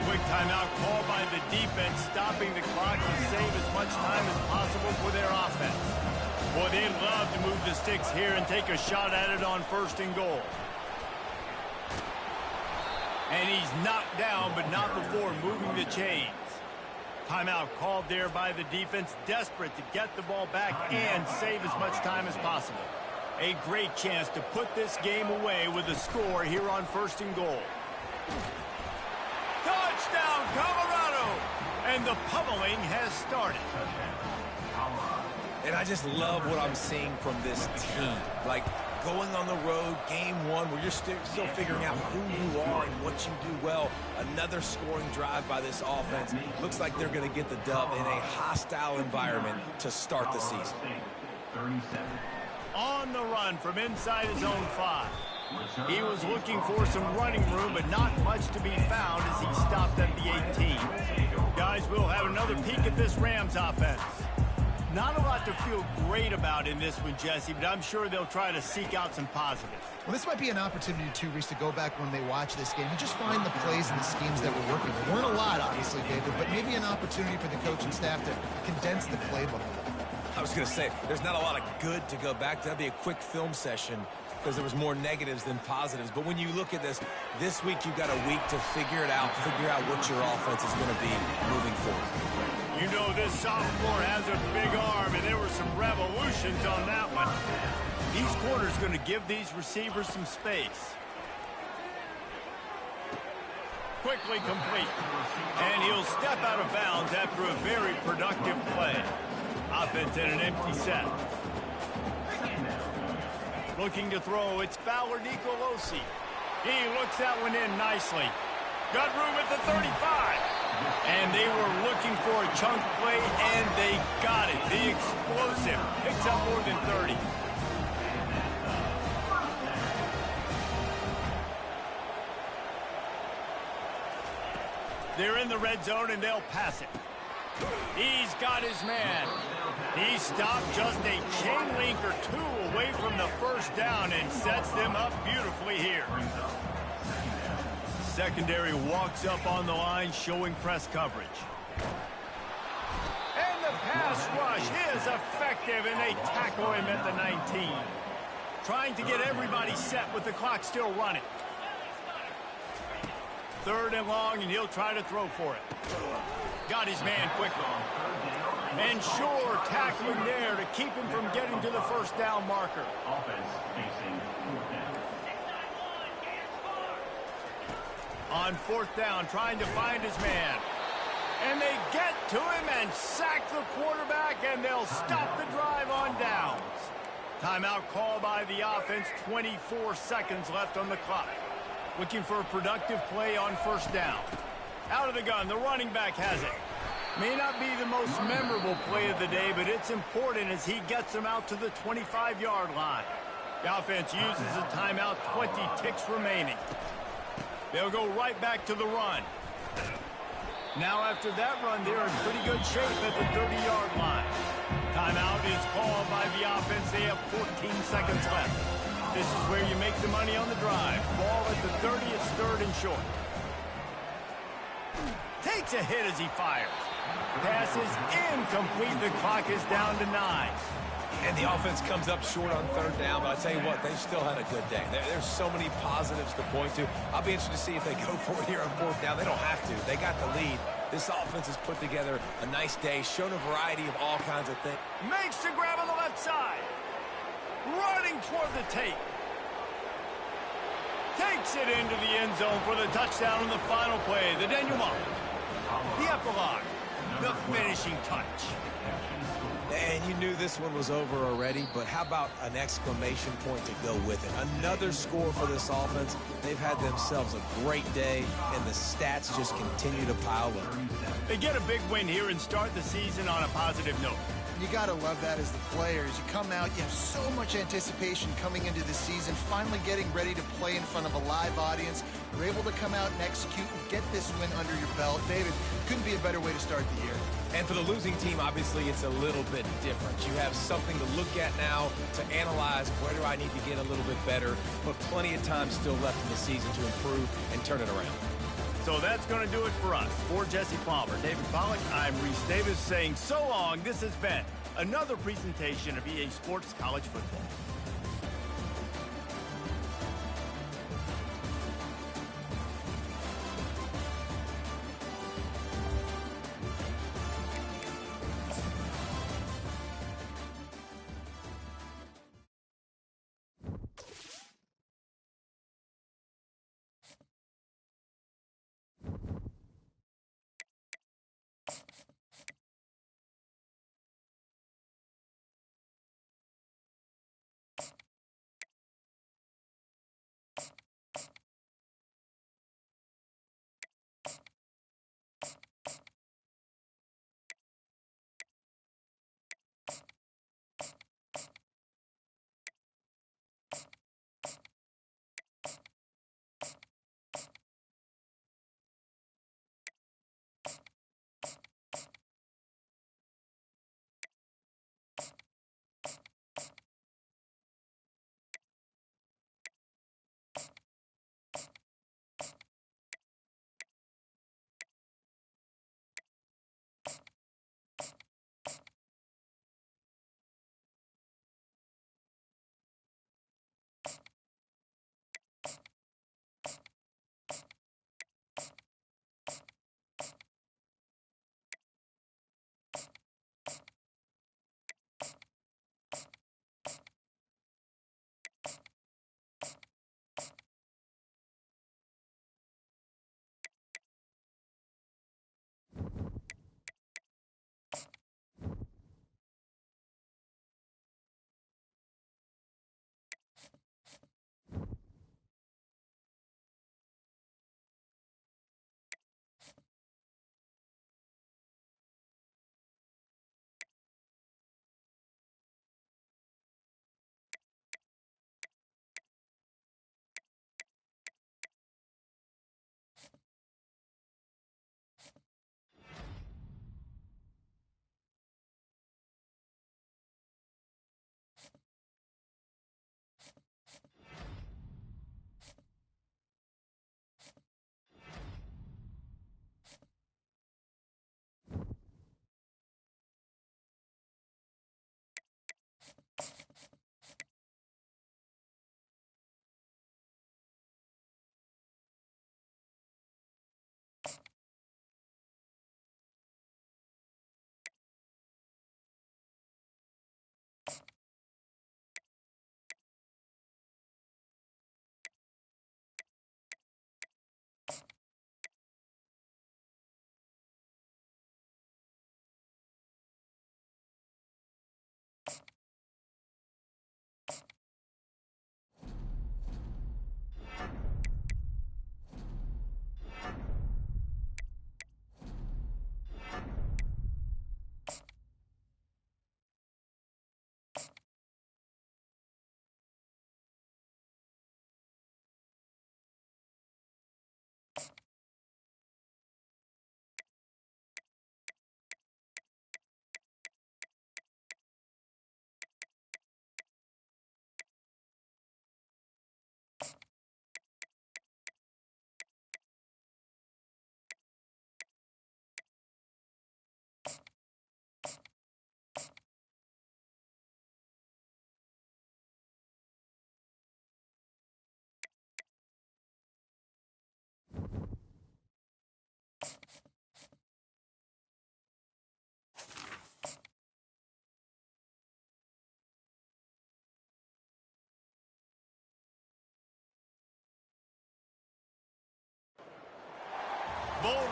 Quick timeout called by the defense, stopping the clock to save as much time as possible for their offense. Boy, they'd love to move the sticks here and take a shot at it on 1st and goal. And he's knocked down, but not before moving the chains. Timeout called there by the defense, desperate to get the ball back and save as much time as possible. A great chance to put this game away with a score here on 1st and goal. Touchdown, Colorado! And the pummeling has started. And I just love what I'm seeing from this team. Like, going on the road, game 1, where you're still figuring out who you are and what you do well. Another scoring drive by this offense. Looks like they're going to get the dub in a hostile environment to start the season. 37. On the run from inside his own 5. He was looking for some running room, but not much to be found as he stopped at the 18. Guys, we'll have another peek at this Rams offense. Not a lot to feel great about in this one, Jesse, but I'm sure they'll try to seek out some positives. Well, this might be an opportunity, too, Reese, to go back when they watch this game and just find the plays and the schemes that were working. There weren't a lot, obviously, David, but maybe an opportunity for the coaching staff to condense the playbook. I was going to say, there's not a lot of good to go back to. That'd be a quick film session because there was more negatives than positives. But when you look at this week you've got a week to figure it out, figure out what your offense is going to be moving forward. You know this sophomore has a big arm, and there were some revolutions on that one. These corners going to give these receivers some space. Quickly complete. And he'll step out of bounds after a very productive play. Offense in an empty set. Looking to throw, it's Fowler Nicolosi. He looks that one in nicely. Got room at the 35. And they were looking for a chunk play, and they got it. The explosive picks up more than 30. They're in the red zone, and they'll pass it. He's got his man. He stopped just a chain link or two away from the first down and sets them up beautifully here. Secondary walks up on the line, showing press coverage. And the pass rush is effective, and they tackle him at the 19. Trying to get everybody set with the clock still running. 3rd and long, and he'll try to throw for it. Got his man quickly. And sure, tackling there to keep him from getting to the first down marker. Offense facing 4th down. On 4th down, trying to find his man. And they get to him and sack the quarterback, and they'll stop the drive on downs. Timeout call by the offense, 24 seconds left on the clock. Looking for a productive play on 1st down. Out of the gun, the running back has it. May not be the most memorable play of the day, but it's important as he gets them out to the 25-yard line. The offense uses a timeout, 20 ticks remaining. They'll go right back to the run. Now after that run, they're in pretty good shape at the 30-yard line. Timeout is called by the offense. They have 14 seconds left. This is where you make the money on the drive. Ball at the 30, it's 3rd and short. Takes a hit as he fires. Pass is incomplete. The clock is down to 9. And the offense comes up short on 3rd down, but I tell you what, they still had a good day. There's so many positives to point to. I'll be interested to see if they go for it here on 4th down. They don't have to. They got the lead. This offense has put together a nice day, shown a variety of all kinds of things. Makes the grab on the left side. Running toward the tape. Takes it into the end zone for the touchdown on the final play. The denouement. The epilogue. The finishing touch. And you knew this one was over already, but how about an exclamation point to go with it? Another score for this offense. They've had themselves a great day, and the stats just continue to pile up. They get a big win here and start the season on a positive note. You got to love that as the players. You come out, you have so much anticipation coming into the season, finally getting ready to play in front of a live audience. You're able to come out and execute and get this win under your belt. David, couldn't be a better way to start the year. And for the losing team, obviously, it's a little bit different. You have something to look at now to analyze where do I need to get a little bit better, but plenty of time still left in the season to improve and turn it around. So that's going to do it for us. For Jesse Palmer, David Pollack, I'm Reese Davis saying so long. This has been another presentation of EA Sports College Football.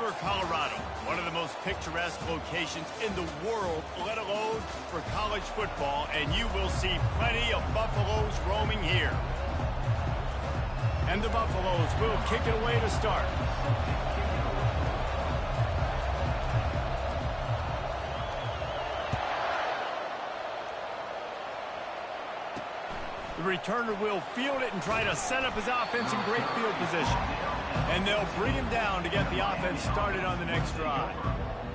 Denver, Colorado, one of the most picturesque locations in the world, let alone for college football, and you will see plenty of Buffaloes roaming here. And the Buffaloes will kick it away to start. The returner will field it and try to set up his offense in great field position. And they'll bring him down to get the offense started on the next drive.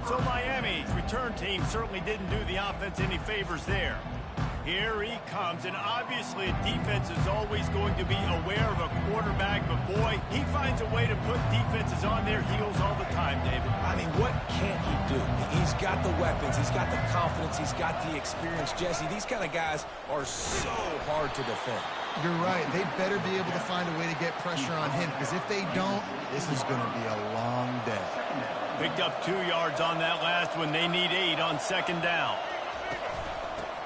So Miami's return team certainly didn't do the offense any favors there. Here he comes, and obviously defense is always going to be aware of a quarterback, but boy, he finds a way to put defenses on their heels all the time, David. I mean, what can't he do? He's got the weapons, he's got the confidence, he's got the experience. Jesse, these kind of guys are so hard to defend. You're right. They better be able to find a way to get pressure on him, because if they don't, this is going to be a long day. Picked up 2 yards on that last one. They need 8 on second down.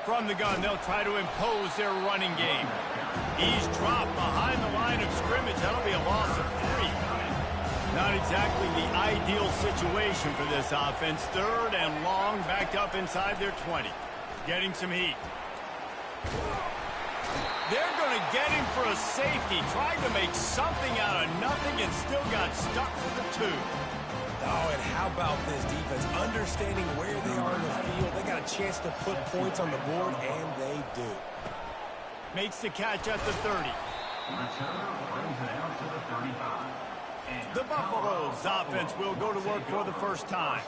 From the gun, they'll try to impose their running game. He's dropped behind the line of scrimmage. That'll be a loss of 3. Not exactly the ideal situation for this offense. 3rd and long, backed up inside their 20. Getting some heat. They're going to get him for a safety. Trying to make something out of nothing and still got stuck for the 2. Oh, and how about this defense? Understanding where they are in the field. They got a chance to put points on the board, and they do. Makes the catch at the 30. Returner brings it out to the 35. The Buffaloes offense will go to work for the first time.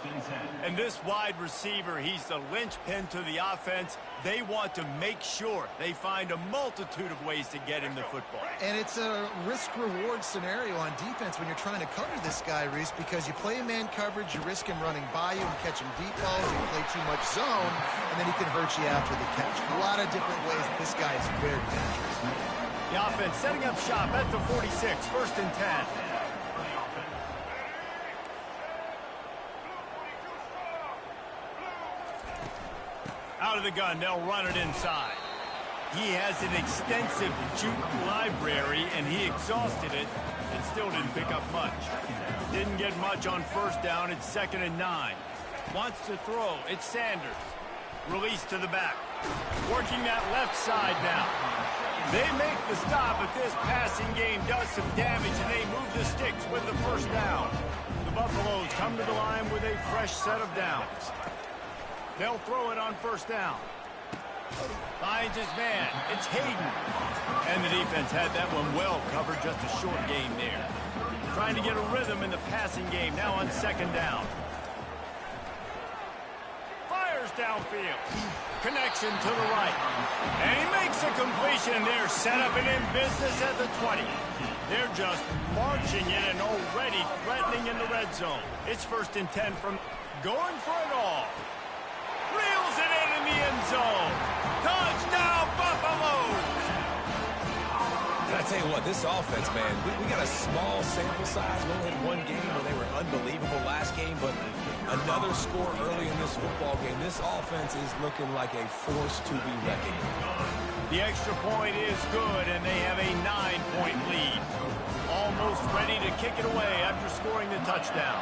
And this wide receiver, he's the linchpin to the offense. They want to make sure they find a multitude of ways to get him the football. And it's a risk-reward scenario on defense when you're trying to cover this guy, Reese, because you play man coverage, you risk him running by you and catching deep balls, you play too much zone, and then he can hurt you after the catch. A lot of different ways that this guy is very dangerous. The offense setting up shop at the 46, 1st and 10. Out of the gun, they'll run it inside. He has an extensive juke library, and he exhausted it and still didn't pick up much. Didn't get much on 1st down. It's 2nd and 9. Wants to throw. It's Sanders. Release to the back. Working that left side now. They make the stop, but this passing game does some damage, and they move the sticks with the 1st down. The Buffaloes come to the line with a fresh set of downs. They'll throw it on 1st down. Finds his man. It's Hayden. And the defense had that one well covered. Just a short game there. Trying to get a rhythm in the passing game. Now on 2nd down. Fires downfield. Connection to the right. And he makes a completion. They're set up and in business at the 20. They're just marching in and already threatening in the red zone. It's 1st and 10 from going for it all. Reels it in the end zone. Touchdown, Buffaloes! And I tell you what, this offense, man, we got a small sample size. We only had 1 game where they were unbelievable last game, but another score early in this football game. This offense is looking like a force to be reckoned with. The extra point is good, and they have a 9-point lead. Almost ready to kick it away after scoring the touchdown.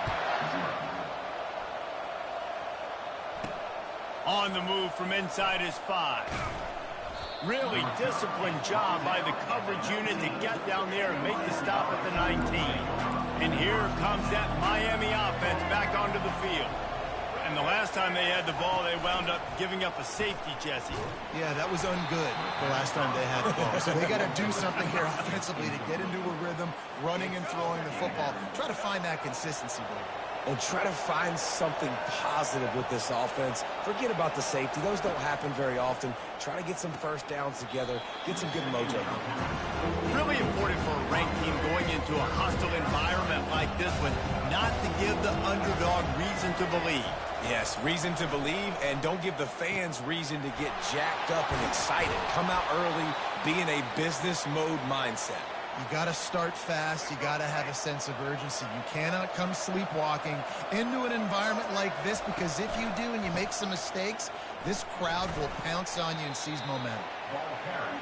On the move from inside his 5. Really disciplined job by the coverage unit to get down there and make the stop at the 19. And here comes that Miami offense back onto the field. And the last time they had the ball, they wound up giving up a safety, Jesse. Yeah, that was ungood the last time they had the ball. So they got to do something here offensively to get into a rhythm, running and throwing the football. Try to find that consistency, David. And try to find something positive with this offense. Forget about the safety. Those don't happen very often. Try to get some 1st downs together. Get some good mojo. Really important for a ranked team going into a hostile environment like this one, not to give the underdog reason to believe. Yes, reason to believe, and don't give the fans reason to get jacked up and excited. Come out early, be in a business mode mindset. You got to start fast. You got to have a sense of urgency. You cannot come sleepwalking into an environment like this, because if you do and you make some mistakes, this crowd will pounce on you and seize momentum.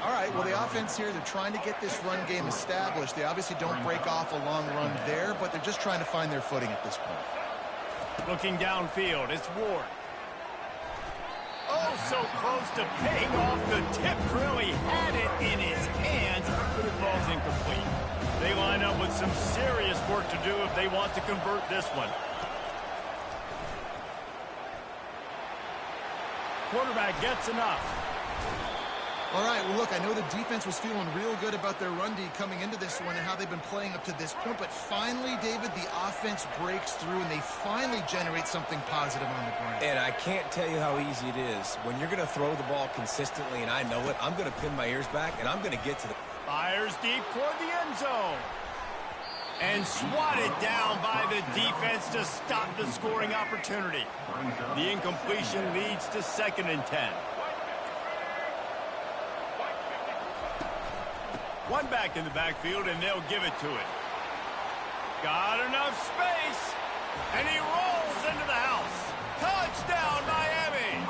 All right, well, the offense here, they're trying to get this run game established. They obviously don't break off a long run there, but they're just trying to find their footing at this point. Looking downfield, it's Ward. Oh, so close to paying off the tip drill. He had it in his hands, but it falls incomplete. They line up with some serious work to do if they want to convert this one. Quarterback gets enough. All right, well, look, I know the defense was feeling real good about their run D coming into this one and how they've been playing up to this point, but finally, David, the offense breaks through and they finally generate something positive on the ground. And I can't tell you how easy it is. When you're going to throw the ball consistently, and I know it, I'm going to pin my ears back, and I'm going to get to the... Fires deep toward the end zone. And swatted down by the defense to stop the scoring opportunity. The incompletion leads to 2nd and 10. One back in the backfield, and they'll give it to it. Got enough space, and he rolls into the house. Touchdown, Miami!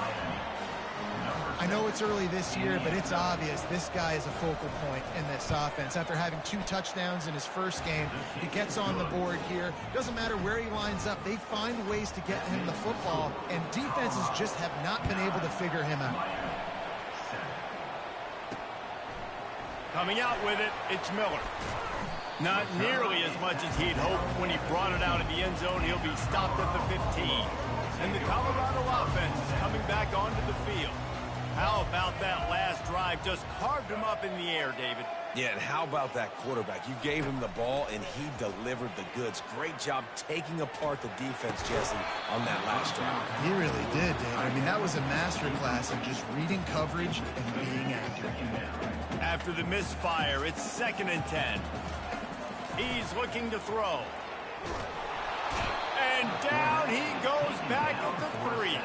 I know it's early this year, but it's obvious this guy is a focal point in this offense. After having 2 touchdowns in his first game, he gets on the board here. Doesn't matter where he lines up, they find ways to get him the football, and defenses just have not been able to figure him out. Coming out with it, it's Miller. Not nearly as much as he'd hoped when he brought it out of the end zone. He'll be stopped at the 15. And the Colorado offense is coming back onto the field. How about that last drive? Just carved him up in the air, David. Yeah, and how about that quarterback? You gave him the ball, and he delivered the goods. Great job taking apart the defense, Jesse, on that last drive. He really did, David. I mean, that was a masterclass in just reading coverage and being accurate. After the misfire, it's 2nd and 10. He's looking to throw. And down he goes back at the 3.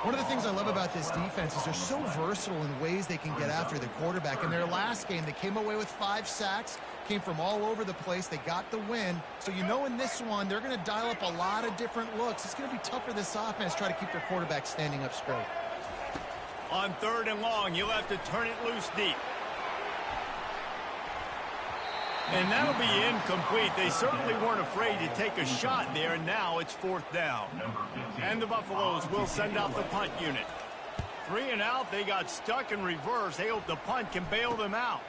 One of the things I love about this defense is they're so versatile in ways they can get after the quarterback. In their last game, they came away with 5 sacks, came from all over the place. They got the win. So you know in this one, they're going to dial up a lot of different looks. It's going to be tough for this offense to try to keep their quarterback standing up straight. On 3rd and long, you'll have to turn it loose deep. And that'll be incomplete. They certainly weren't afraid to take a shot there, and now it's 4th down. And the Buffaloes will send out the punt unit. 3 and out, they got stuck in reverse. They hope the punt can bail them out.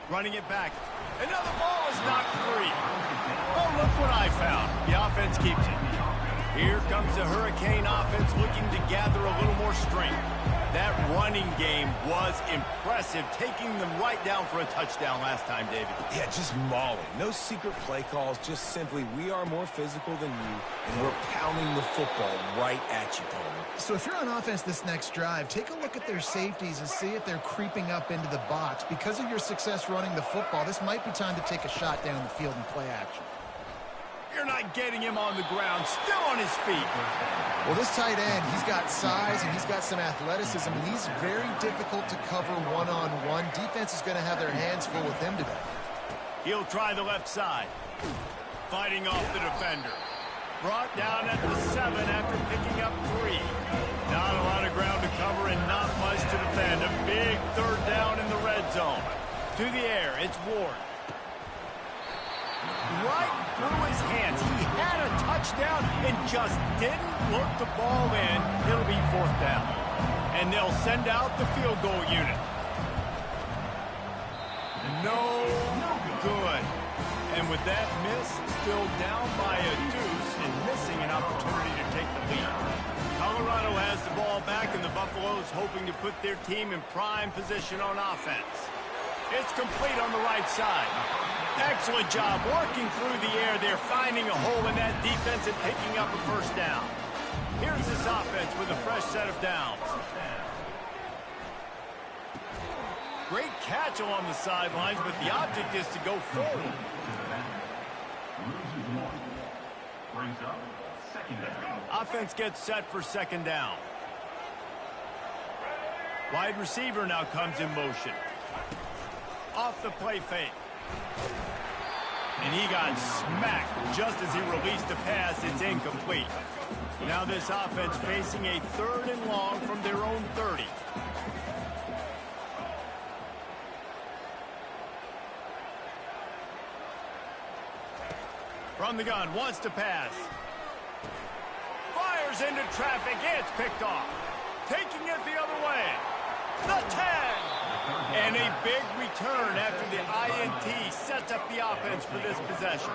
Running it back. Another ball is knocked free. Oh, look what I found. The offense keeps it. Here comes the Hurricane offense looking to gather a little more strength. That running game was impressive, taking them right down for a touchdown last time, David. Yeah, just mauling. No secret play calls, just simply we are more physical than you, and we're pounding the football right at you, Tony. So if you're on offense this next drive, take a look at their safeties and see if they're creeping up into the box. Because of your success running the football, this might be time to take a shot down the field and play action. You're not getting him on the ground, still on his feet. Well, this tight end, he's got size and he's got some athleticism, and he's very difficult to cover one-on-one. Defense is going to have their hands full with him today. He'll try the left side. Fighting off the defender. Brought down at the 7 after picking up 3. Not a lot of ground to cover and not much to defend. A big 3rd down in the red zone. To the air, it's Ward. Right through his hands. He had a touchdown and just didn't look the ball in. It'll be 4th down. And they'll send out the field goal unit. No good. And with that miss, still down by a deuce and missing an opportunity to take the lead. Colorado has the ball back, and the Buffaloes hoping to put their team in prime position on offense. It's complete on the right side. Excellent job working through the air. They're finding a hole in that defense and picking up a 1st down. Here's this offense with a fresh set of downs. Great catch along the sidelines, but the object is to go forward. Offense gets set for 2nd down. Wide receiver now comes in motion. Off the play fake. And he got smacked just as he released the pass. It's incomplete. Now this offense facing a 3rd and long from their own 30. From the gun, wants to pass. into traffic. It's picked off. Taking it the other way. The 10. And a big return after the INT sets up the offense for this possession.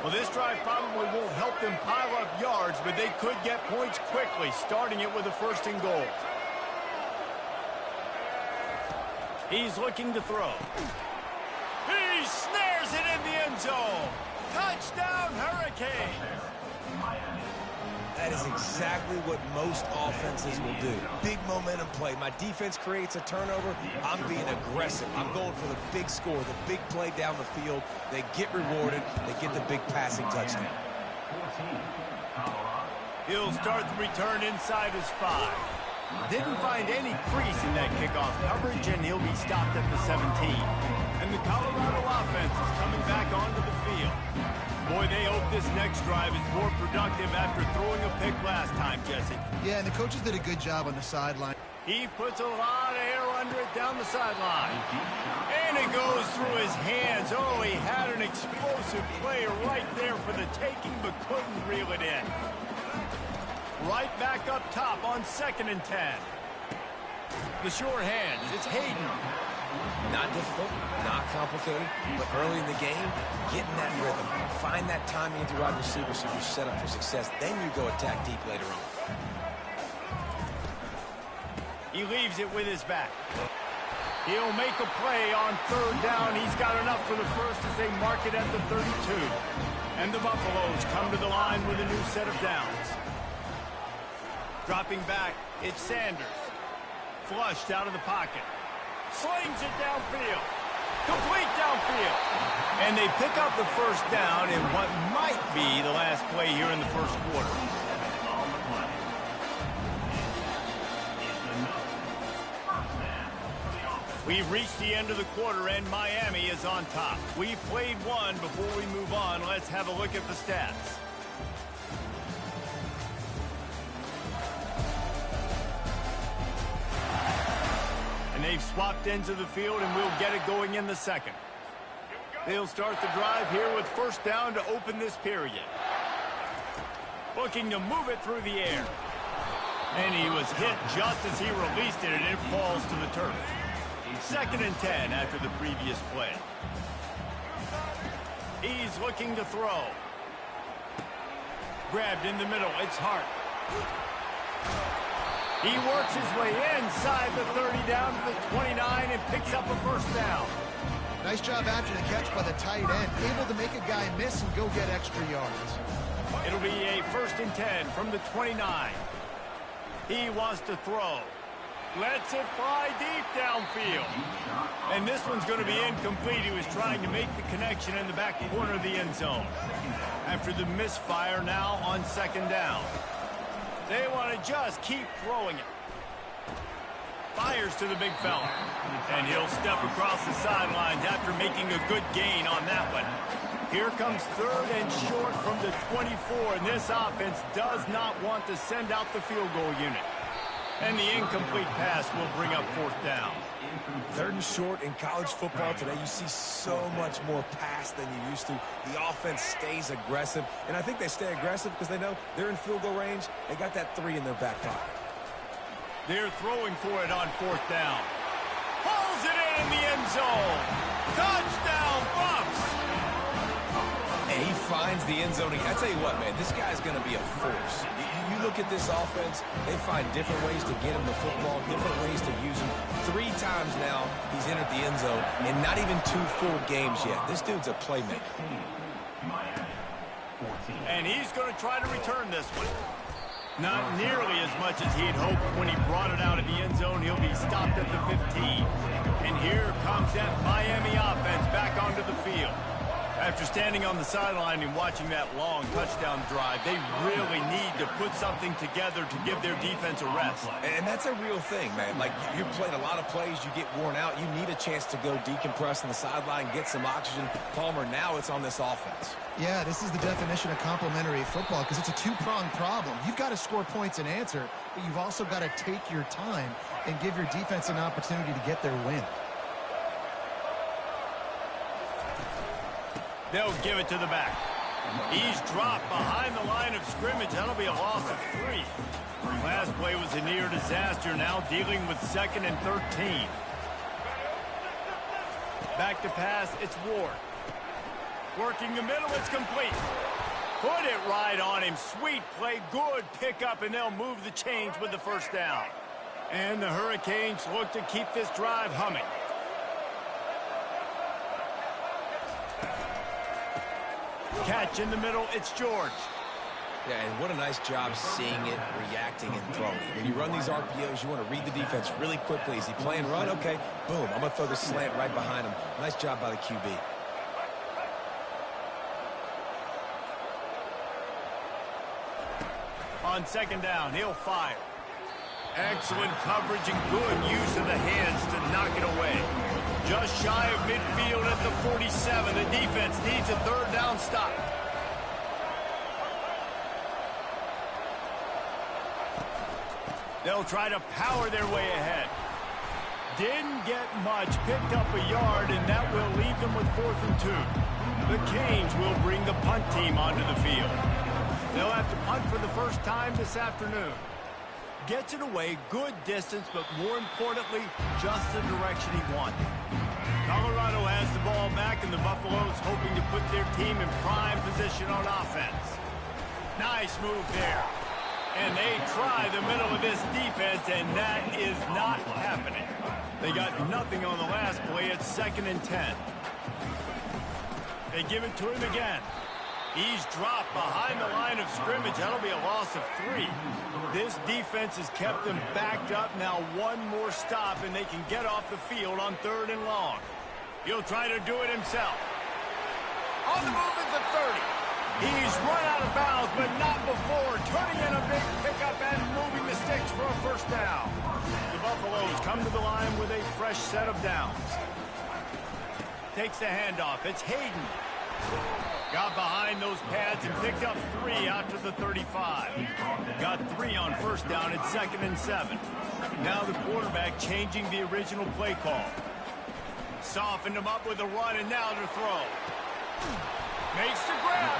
Well, this drive probably won't help them pile up yards, but they could get points quickly, starting it with a 1st and goal. He's looking to throw. He snares it in the end zone. Touchdown, Hurricanes. That is exactly what most offenses will do. Big momentum play. My defense creates a turnover. I'm being aggressive. I'm going for the big score, the big play down the field. They get rewarded. They get the big passing touchdown. He'll start the return inside his 5. Didn't find any crease in that kickoff coverage, and he'll be stopped at the 17. And the Colorado offense is coming back onto the field. Boy, they hope this next drive is more productive after throwing a pick last time, Jesse. Yeah, and the coaches did a good job on the sideline. He puts a lot of air under it down the sideline. And it goes through his hands. Oh, he had an explosive play right there for the taking, but couldn't reel it in. Right back up top on 2nd and 10. The short hands, it's Hayden. Not difficult, not complicated, but early in the game, getting that rhythm. Find that timing into wide receiver so you're set up for success. Then you go attack deep later on. He leaves it with his back. He'll make a play on 3rd down. He's got enough for the 1st as they mark it at the 32. And the Buffaloes come to the line with a new set of downs. Dropping back, it's Sanders. Flushed out of the pocket. Slings it downfield. Complete downfield. And they pick up the 1st down in what might be the last play here in the 1st quarter. We've reached the end of the quarter, and Miami is on top. We've played one. Before we move on, let's have a look at the stats. And they've swapped ends of the field, and we'll get it going in the 2nd. They'll start the drive here with 1st down to open this period. Looking to move it through the air. And he was hit just as he released it, and it falls to the turf. 2nd and 10 after the previous play. He's looking to throw. Grabbed in the middle. It's Hart. He works his way inside the 30 down to the 29 and picks up a 1st down. Nice job after the catch by the tight end. Able to make a guy miss and go get extra yards. It'll be a 1st and 10 from the 29. He wants to throw. Lets it fly deep downfield. And this one's going to be incomplete. He was trying to make the connection in the back corner of the end zone. After the misfire now on 2nd down. They want to just keep throwing it. Fires to the big fella. And he'll step across the sidelines after making a good gain on that one. Here comes 3rd and short from the 24. And this offense does not want to send out the field goal unit. And the incomplete pass will bring up 4th down. 3rd and short in college football today, you see so much more pass than you used to. The offense stays aggressive, and I think they stay aggressive because they know they're in field goal range. They got that 3 in their back pocket. They're throwing for it on 4th down. Pulls it in the end zone. Touchdown, Buffs! And he finds the end zone. I tell you what, man, this guy's going to be a force. You look at this offense, they find different ways to get him the football, different ways to use him. 3 times now he's entered the end zone, and not even 2 full games yet. This dude's a playmaker. And he's going to try to return this one. Not nearly as much as he'd hoped when he brought it out of the end zone. He'll be stopped at the 15. And here comes that Miami offense back onto the field. After standing on the sideline and watching that long touchdown drive, they really need to put something together to give their defense a rest. And that's a real thing, man. Like, you've played a lot of plays, you get worn out. You need a chance to go decompress on the sideline, get some oxygen. Palmer, now it's on this offense. Yeah, this is the definition of complementary football because it's a 2-pronged problem. You've got to score points and answer, but you've also got to take your time and give your defense an opportunity to get their win. They'll give it to the back. He's dropped behind the line of scrimmage. That'll be a loss of 3. Last play was a near disaster. Now dealing with 2nd and 13. Back to pass, it's Ward. Working the middle, it's complete. Put it right on him. Sweet play, good pickup, and they'll move the chains with the first down. And the Hurricanes look to keep this drive humming. Catch in the middle, it's George. Yeah, and what a nice job seeing it, reacting, and throwing. When you run these RPOs, you want to read the defense really quickly. Is he playing run? Okay, boom. I'm going to throw the slant right behind him. Nice job by the QB. On 2nd down, he'll fire. Excellent coverage and good use of the hands to knock it away. Just shy of midfield at the 47. The defense needs a 3rd down stop. They'll try to power their way ahead. Didn't get much, picked up a yard, and that will leave them with 4th and 2. The Canes will bring the punt team onto the field. They'll have to punt for the first time this afternoon. Gets it away, good distance, but more importantly, just the direction he wanted. Colorado has the ball back, and the Buffaloes hoping to put their team in prime position on offense. Nice move there. And they try the middle of this defense, and that is not happening. They got nothing on the last play. It's 2nd and 10. They give it to him again. He's dropped behind the line of scrimmage. That'll be a loss of 3. This defense has kept them backed up. Now one more stop, and they can get off the field on 3rd and long. He'll try to do it himself. On the move is the 30. He's run out of bounds, but not before. Turning in a big pickup and moving the sticks for a first down. The Buffaloes come to the line with a fresh set of downs. Takes the handoff. It's Hayden. Got behind those pads and picked up 3 out to the 35. Got 3 on first down at 2nd and 7. Now the quarterback changing the original play call. Softened him up with a run, and now to throw. Makes the grab.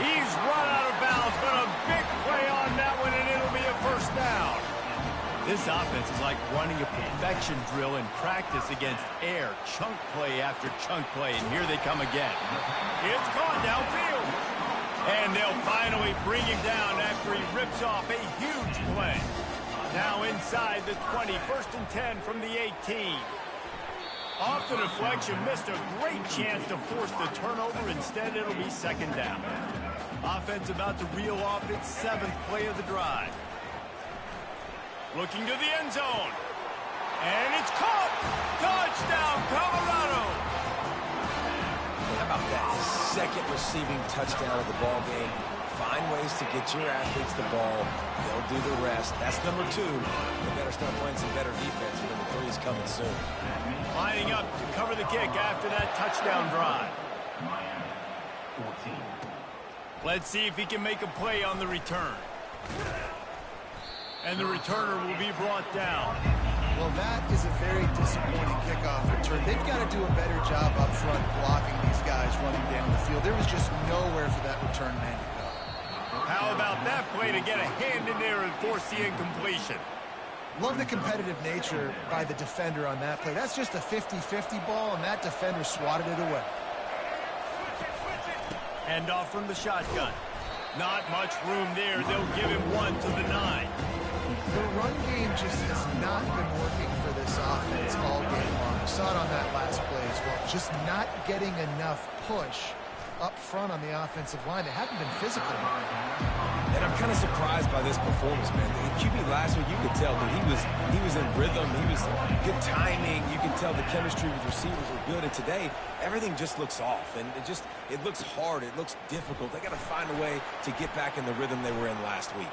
He's run out of bounds, but a big play on that one, and it'll be a first down. This offense is like running a perfection drill in practice against air. Chunk play after chunk play, and here they come again. It's caught downfield. And they'll finally bring him down after he rips off a huge play. Now inside the 20, 1st and 10 from the 18. Off the deflection, missed a great chance to force the turnover. Instead, it'll be 2nd down. Offense about to reel off its 7th play of the drive. Looking to the end zone. And it's caught. Touchdown, Colorado. How about that? 2nd receiving touchdown of the ball game. Find ways to get your athletes the ball. They'll do the rest. That's number 2. They better start playing some better defense when the 3 is coming soon. Lining up to cover the kick after that touchdown drive. Let's see if he can make a play on the return. And the returner will be brought down. Well, that is a very disappointing kickoff return. They've got to do a better job up front blocking these guys running down the field. There was just nowhere for that return man to go. How about that play to get a hand in there and force the incompletion? Love the competitive nature by the defender on that play. That's just a 50-50 ball, and that defender swatted it away. Hand off from the shotgun. Not much room there. They'll give him 1 to the 9. The run game just has not been working for this offense all game long. We saw it on that last play as well. Just not getting enough push up front on the offensive line. They haven't been physical. And I'm kind of surprised by this performance, man. The QB last week, you could tell that he was in rhythm. He was good timing. You can tell the chemistry with receivers were good. And today, everything just looks off. And it looks hard. It looks difficult. They got to find a way to get back in the rhythm they were in last week.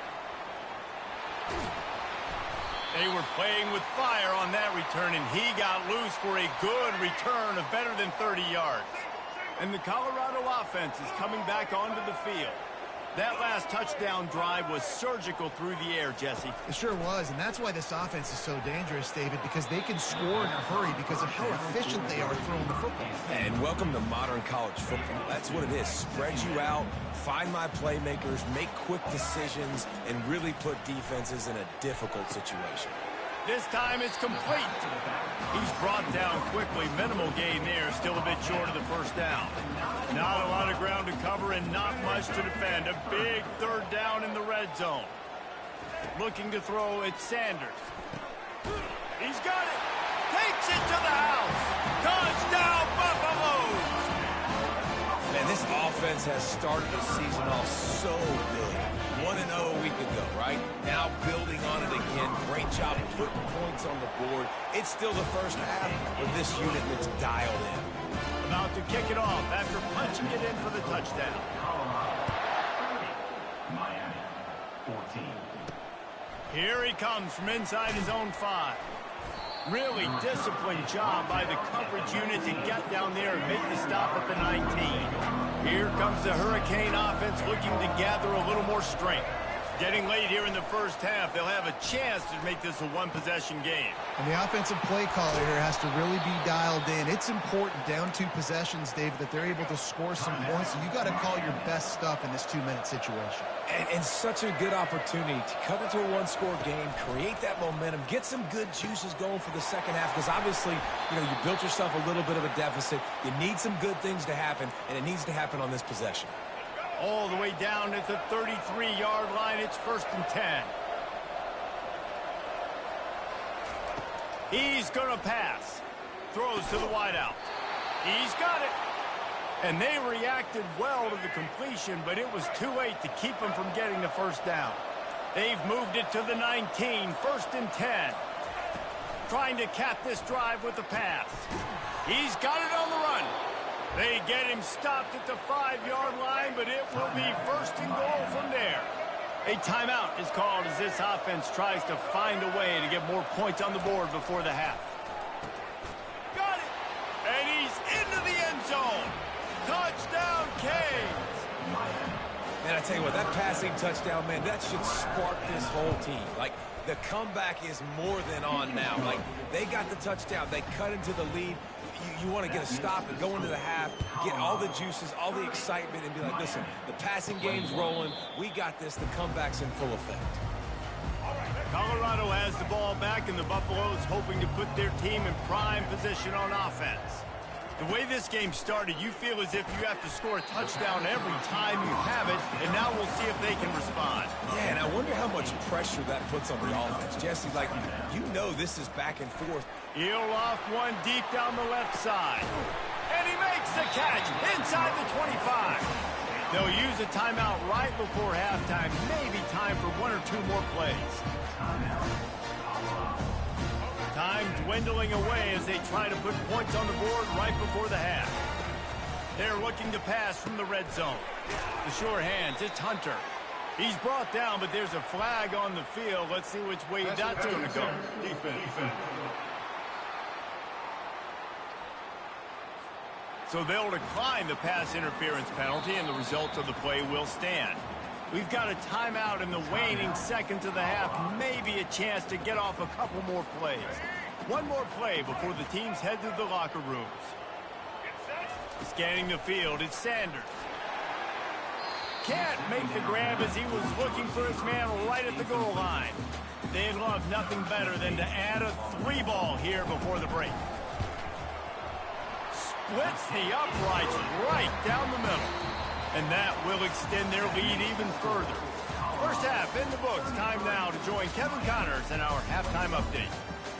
They were playing with fire on that return, and he got loose for a good return of better than 30 yards. And the Colorado offense is coming back onto the field. That last touchdown drive was surgical through the air, Jesse. It sure was, and that's why this offense is so dangerous, David, because they can score in a hurry because of how efficient they are throwing the football. And welcome to modern college football. That's what it is. Spread you out, find my playmakers, make quick decisions, and really put defenses in a difficult situation. This time it's complete. He's brought down quickly. Minimal gain there. Still a bit short of the first down. Not a lot of ground to cover and not much to defend. A big third down in the red zone. Looking to throw, it's Sanders. He's got it. Takes it to the house. Touchdown, Buffaloes. Man, this offense has started the season off so good. 1-0 a week ago, right? Now building on it again. Great job putting points on the board. It's still the first half, but this unit looks dialed in. About to kick it off after punching it in for the touchdown. Miami, 14. Here he comes from inside his own 5. Really disciplined job by the coverage unit to get down there and make the stop at the 19. Here comes the Hurricane offense looking to gather a little more strength. Getting late here in the first half, they'll have a chance to make this a one-possession game. And the offensive play caller here has to really be dialed in. It's important down 2 possessions, David, that they're able to score some points. So you got to call your best stuff in this 2-minute situation. And such a good opportunity to cut into a one-score game, create that momentum, get some good juices going for the second half, because obviously, you built yourself a little bit of a deficit. You need some good things to happen, and it needs to happen on this possession. All the way down at the 33-yard line, it's 1st and 10. He's going to pass. Throws to the wideout. He's got it. And they reacted well to the completion, but it was too late to keep him from getting the first down. They've moved it to the 19, 1st and 10. Trying to cap this drive with the pass. He's got it on the run. They get him stopped at the 5-yard line, but it will be 1st and goal from there. A timeout is called as this offense tries to find a way to get more points on the board before the half. Got it! And he's into the end zone. Touchdown, Canes! Man, I tell you what, that passing touchdown, man, that should spark this whole team. Like, the comeback is more than on now. Like, they got the touchdown. They cut into the lead. You want to get a stop and go into the half, get all the juices, all the excitement, and be like, listen, the passing game's rolling. We got this. The comeback's in full effect. Colorado has the ball back, and the Buffaloes hoping to put their team in prime position on offense. The way this game started, you feel as if you have to score a touchdown every time you have it, and now we'll see if they can respond. Yeah, and I wonder how much pressure that puts on the offense. Jesse, like, this is back and forth. He'll loft one deep down the left side. And he makes the catch inside the 25. They'll use a timeout right before halftime. Maybe time for 1 or 2 more plays. Time dwindling away as they try to put points on the board right before the half. They're looking to pass from the red zone. The sure hands, it's Hunter. He's brought down, but there's a flag on the field. Let's see which way that's going to go. Defense. So they'll decline the pass interference penalty, and the result of the play will stand. We've got a timeout in the waning seconds of the half. Maybe a chance to get off a couple more plays. One more play before the teams head to the locker rooms. Scanning the field, it's Sanders. Can't make the grab as he was looking for his man right at the goal line. They'd love nothing better than to add a 3-ball here before the break. Splits the uprights right down the middle. And that will extend their lead even further. First half in the books. Time now to join Kevin Connors in our halftime update.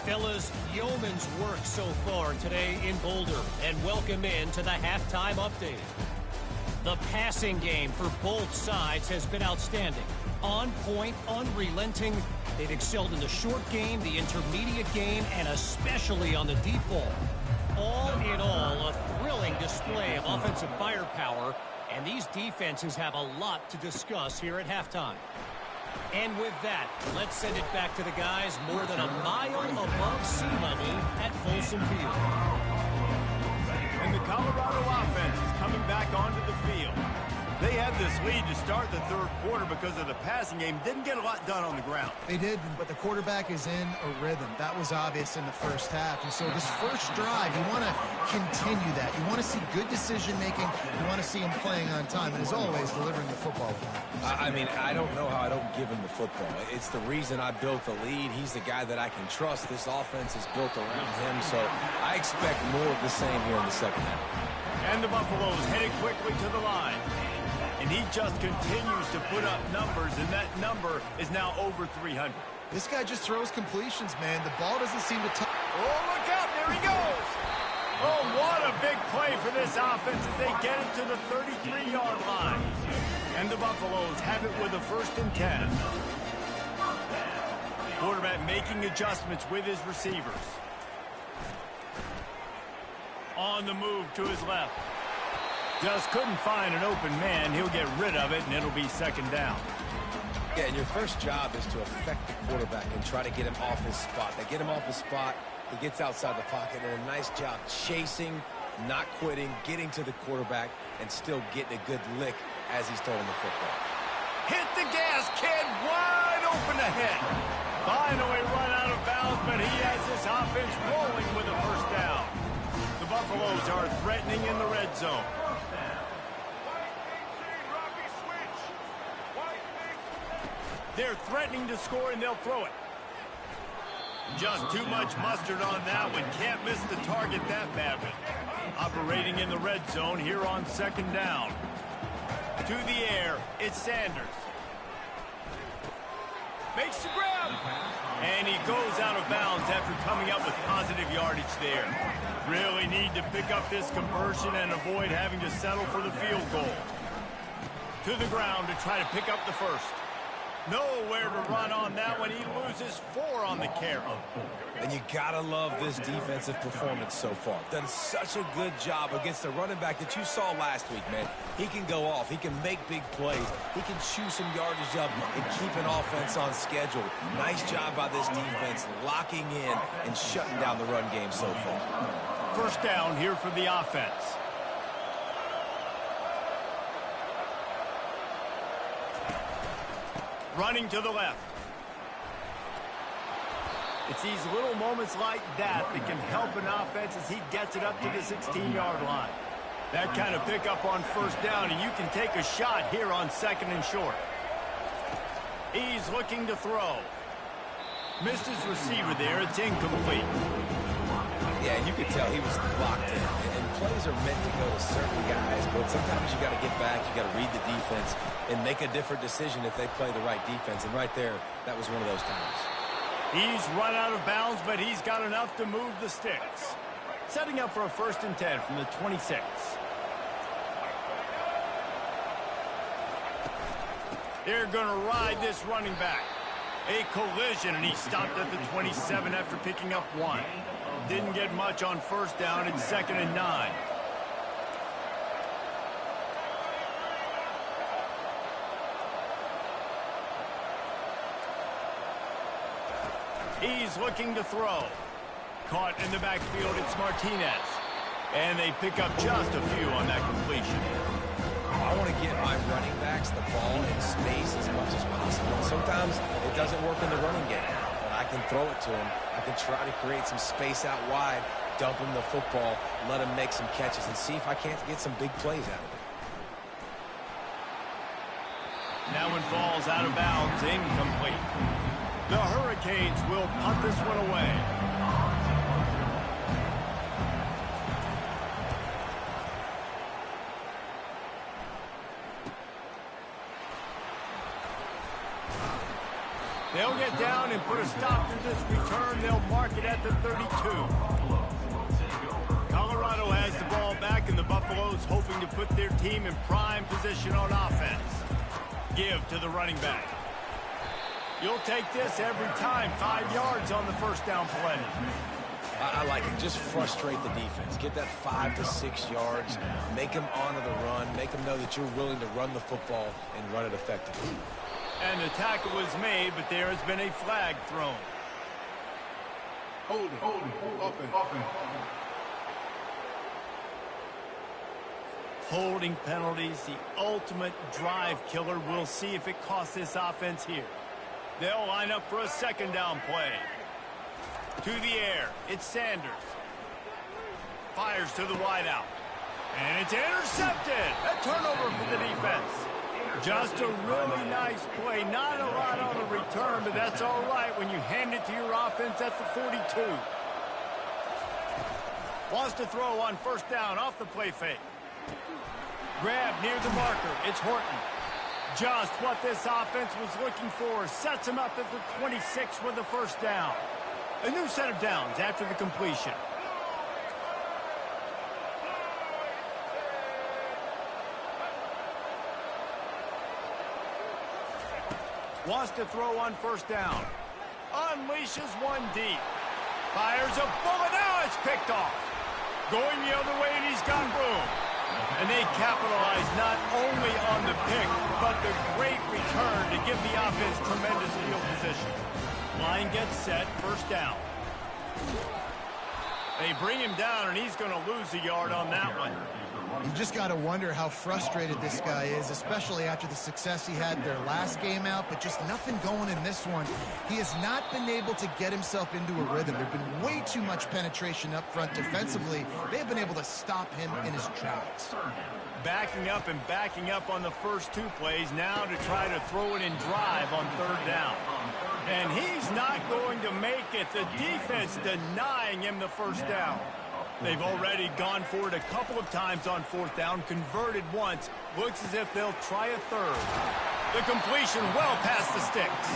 Fellas, yeoman's work so far today in Boulder, and welcome in to the halftime update. The passing game for both sides has been outstanding. On point, unrelenting. They've excelled in the short game, the intermediate game, and especially on the deep ball. All in all, a thrilling display of offensive firepower, and these defenses have a lot to discuss here at halftime. And with that, let's send it back to the guys more than a mile above sea level at Folsom Field. And the Colorado offense is coming back onto the field. They had this lead to start the third quarter because of the passing game. Didn't get a lot done on the ground. They did, but the quarterback is in a rhythm. That was obvious in the first half. And so this first drive, you want to continue that. You want to see good decision-making. You want to see him playing on time. And as always, delivering the football. I mean, I don't know how I don't give him the football. It's the reason I built the lead. He's the guy that I can trust. This offense is built around him. So I expect more of the same here in the second half. And the Buffaloes headed quickly to the line. And he just continues to put up numbers, and that number is now over 300. This guy just throws completions, man. The ball doesn't seem to touch. Oh, look out. There he goes. Oh, what a big play for this offense as they get it to the 33-yard line. And the Buffaloes have it with a 1st and 10. Quarterback making adjustments with his receivers. On the move to his left. Just couldn't find an open man. He'll get rid of it, and it'll be 2nd down. Yeah, and your first job is to affect the quarterback and try to get him off his spot. They get him off his spot. He gets outside the pocket, and a nice job chasing, not quitting, getting to the quarterback, and still getting a good lick as he's throwing the football. Hit the gas, kid. Wide open ahead. Finally run out of bounds, but he has this offense rolling with a 1st down. The Buffaloes are threatening in the red zone. They're threatening to score, and they'll throw it. Just too much mustard on that one. Can't miss the target that badly. Operating in the red zone here on 2nd down. To the air, it's Sanders. Makes the grab. And he goes out of bounds after coming up with positive yardage there. Really need to pick up this conversion and avoid having to settle for the field goal. To the ground to try to pick up the 1st. Nowhere to run on that one. He loses 4 on the carry. And you gotta love this defensive performance so far. Done such a good job against the running back that you saw last week, man. He can go off. He can make big plays. He can chew some yardage up and keep an offense on schedule. Nice job by this defense locking in and shutting down the run game so far. 1st down here for the offense. Running to the left. It's these little moments like that that can help an offense as he gets it up to the 16-yard line. That kind of pickup on 1st down, and you can take a shot here on 2nd and short. He's looking to throw. Missed his receiver there. It's incomplete. Yeah, you could tell he was locked in. And plays are meant to go to certain guys, but sometimes you got to get back, you got to read the defense, and make a different decision if they play the right defense. And right there, that was one of those times. He's run out of bounds, but he's got enough to move the sticks. Setting up for a 1st and 10 from the 26. They're going to ride this running back. A collision, and he stopped at the 27 after picking up 1. Didn't get much on 1st down. It's 2nd and 9. He's looking to throw. Caught in the backfield, it's Martinez. And they pick up just a few on that completion. I want to get my running backs the ball in space as much as possible. Sometimes it doesn't work in the running game, but I can throw it to him. I can try to create some space out wide, dump him the football, let him make some catches, and see if I can't get some big plays out of it. That one falls out of bounds, incomplete. The Hurricanes will punt this one away. They'll get down and put a stop to this return. They'll mark it at the 32. Colorado has the ball back, and the Buffaloes hoping to put their team in prime position on offense. Give to the running back. You'll take this every time. 5 yards on the 1st down play. I like it. Just frustrate the defense. Get that 5 to 6 yards. Make them honor the run. Make them know that you're willing to run the football and run it effectively. And the tackle was made, but there has been a flag thrown. Hold it. Open. Holding penalties, the ultimate drive killer. We'll see if it costs this offense here. They'll line up for a second down play. To the air, it's Sanders. Fires to the wideout. And it's intercepted. A turnover for the defense. Just a really nice play. Not a lot on the return, but that's all right when you hand it to your offense at the 42. Wants to throw on first down off the play fake. Grab near the marker. It's Horton. Just what this offense was looking for. Sets him up at the 26 with the first down. A new set of downs after the completion. Wants to throw on first down. Unleashes one deep. Fires a bullet. Now it's picked off. Going the other way, and he's got room. And they capitalize not only on the pick, but the great return to give the offense tremendous field position. Line gets set, first down. They bring him down, and he's going to lose a yard on that one. You just got to wonder how frustrated this guy is, especially after the success he had their last game out, but just nothing going in this one. He has not been able to get himself into a rhythm. There's been way too much penetration up front defensively. They've been able to stop him in his tracks. Backing up and backing up on the first two plays, now to try to throw it in drive on third down. And he's not going to make it. The defense denying him the first down. They've already gone for it a couple of times on fourth down, converted once. Looks as if they'll try a third. The completion well past the sticks.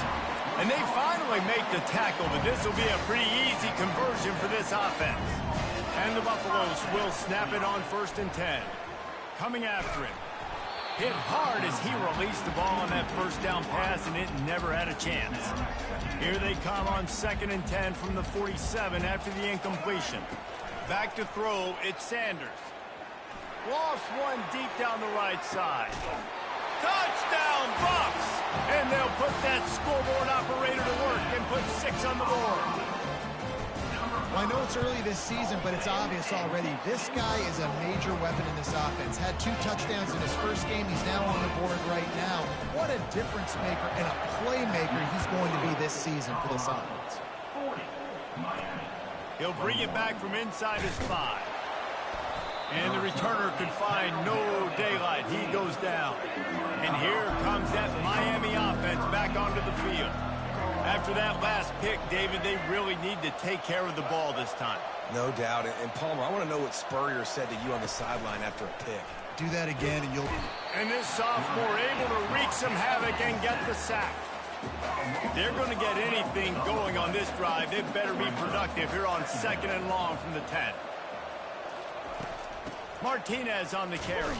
And they finally make the tackle, but this will be a pretty easy conversion for this offense. And the Buffaloes will snap it on 1st and 10. Coming after him. Hit hard as he released the ball on that first down pass, and it never had a chance. Here they come on 2nd and 10 from the 47 after the incompletion. Back to throw, it's Sanders. Lost one deep down the right side. Touchdown, Bucks! And they'll put that scoreboard operator to work and put 6 on the board. Well, I know it's early this season, but it's obvious already. This guy is a major weapon in this offense. Had 2 touchdowns in his first game. He's now on the board right now. What a difference maker and a playmaker he's going to be this season for this offense. He'll bring it back from inside his 5. And the returner could find no daylight. He goes down. And here comes that Miami offense back onto the field. After that last pick, David, they really need to take care of the ball this time. No doubt. And Palmer, I want to know what Spurrier said to you on the sideline after a pick. Do that again and you'll... And this sophomore able to wreak some havoc and get the sack. They're going to get anything going on this drive. They better be productive here on 2nd and long from the 10. Martinez on the carry.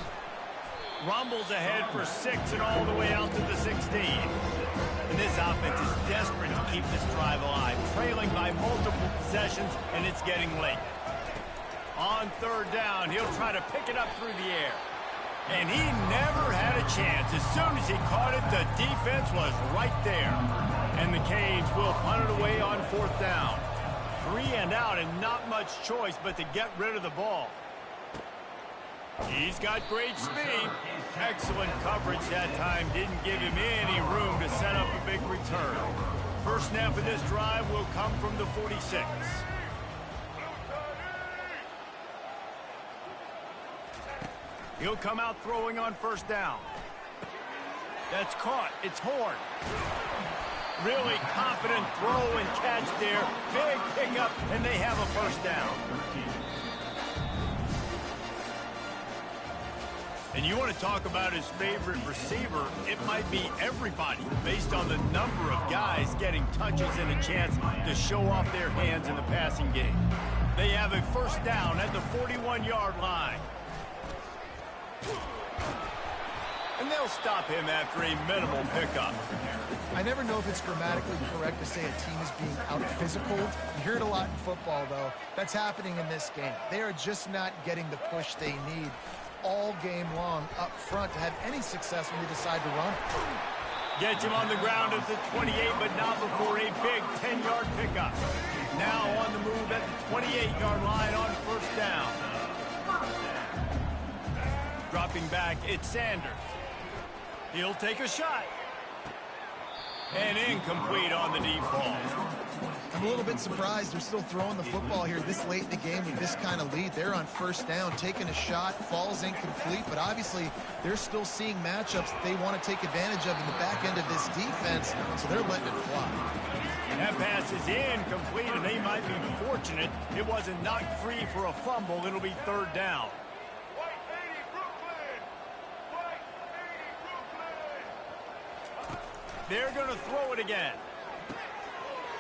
Rumbles ahead for 6 and all the way out to the 16. And this offense is desperate to keep this drive alive, trailing by multiple possessions, and it's getting late. On 3rd down, he'll try to pick it up through the air. And he never had a chance. As soon as he caught it, the defense was right there. And the Canes will punt it away on 4th down. 3 and out and not much choice but to get rid of the ball. He's got great speed. Excellent coverage that time. Didn't give him any room to set up a big return. First snap of this drive will come from the 46. He'll come out throwing on 1st down. That's caught. It's Horn. Really confident throw and catch there. Big pickup, and they have a 1st down. And you want to talk about his favorite receiver, it might be everybody based on the number of guys getting touches and a chance to show off their hands in the passing game. They have a 1st down at the 41-yard line. And they'll stop him after a minimal pickup. I never know if it's grammatically correct to say a team is being out-physical. You hear it a lot in football, though. That's happening in this game. They are just not getting the push they need all game long up front to have any success when they decide to run. Gets him on the ground at the 28, but not before a big 10-yard pickup. Now on the move at the 28-yard line on 1st down. Dropping back, it's Sanders. He'll take a shot. And incomplete on the deep ball. I'm a little bit surprised they're still throwing the football here this late in the game with this kind of lead. They're on first down, taking a shot, falls incomplete, but obviously they're still seeing matchups that they want to take advantage of in the back end of this defense, so they're letting it fly. That pass is incomplete, and they might be fortunate it wasn't knocked free for a fumble. It'll be third down. They're going to throw it again.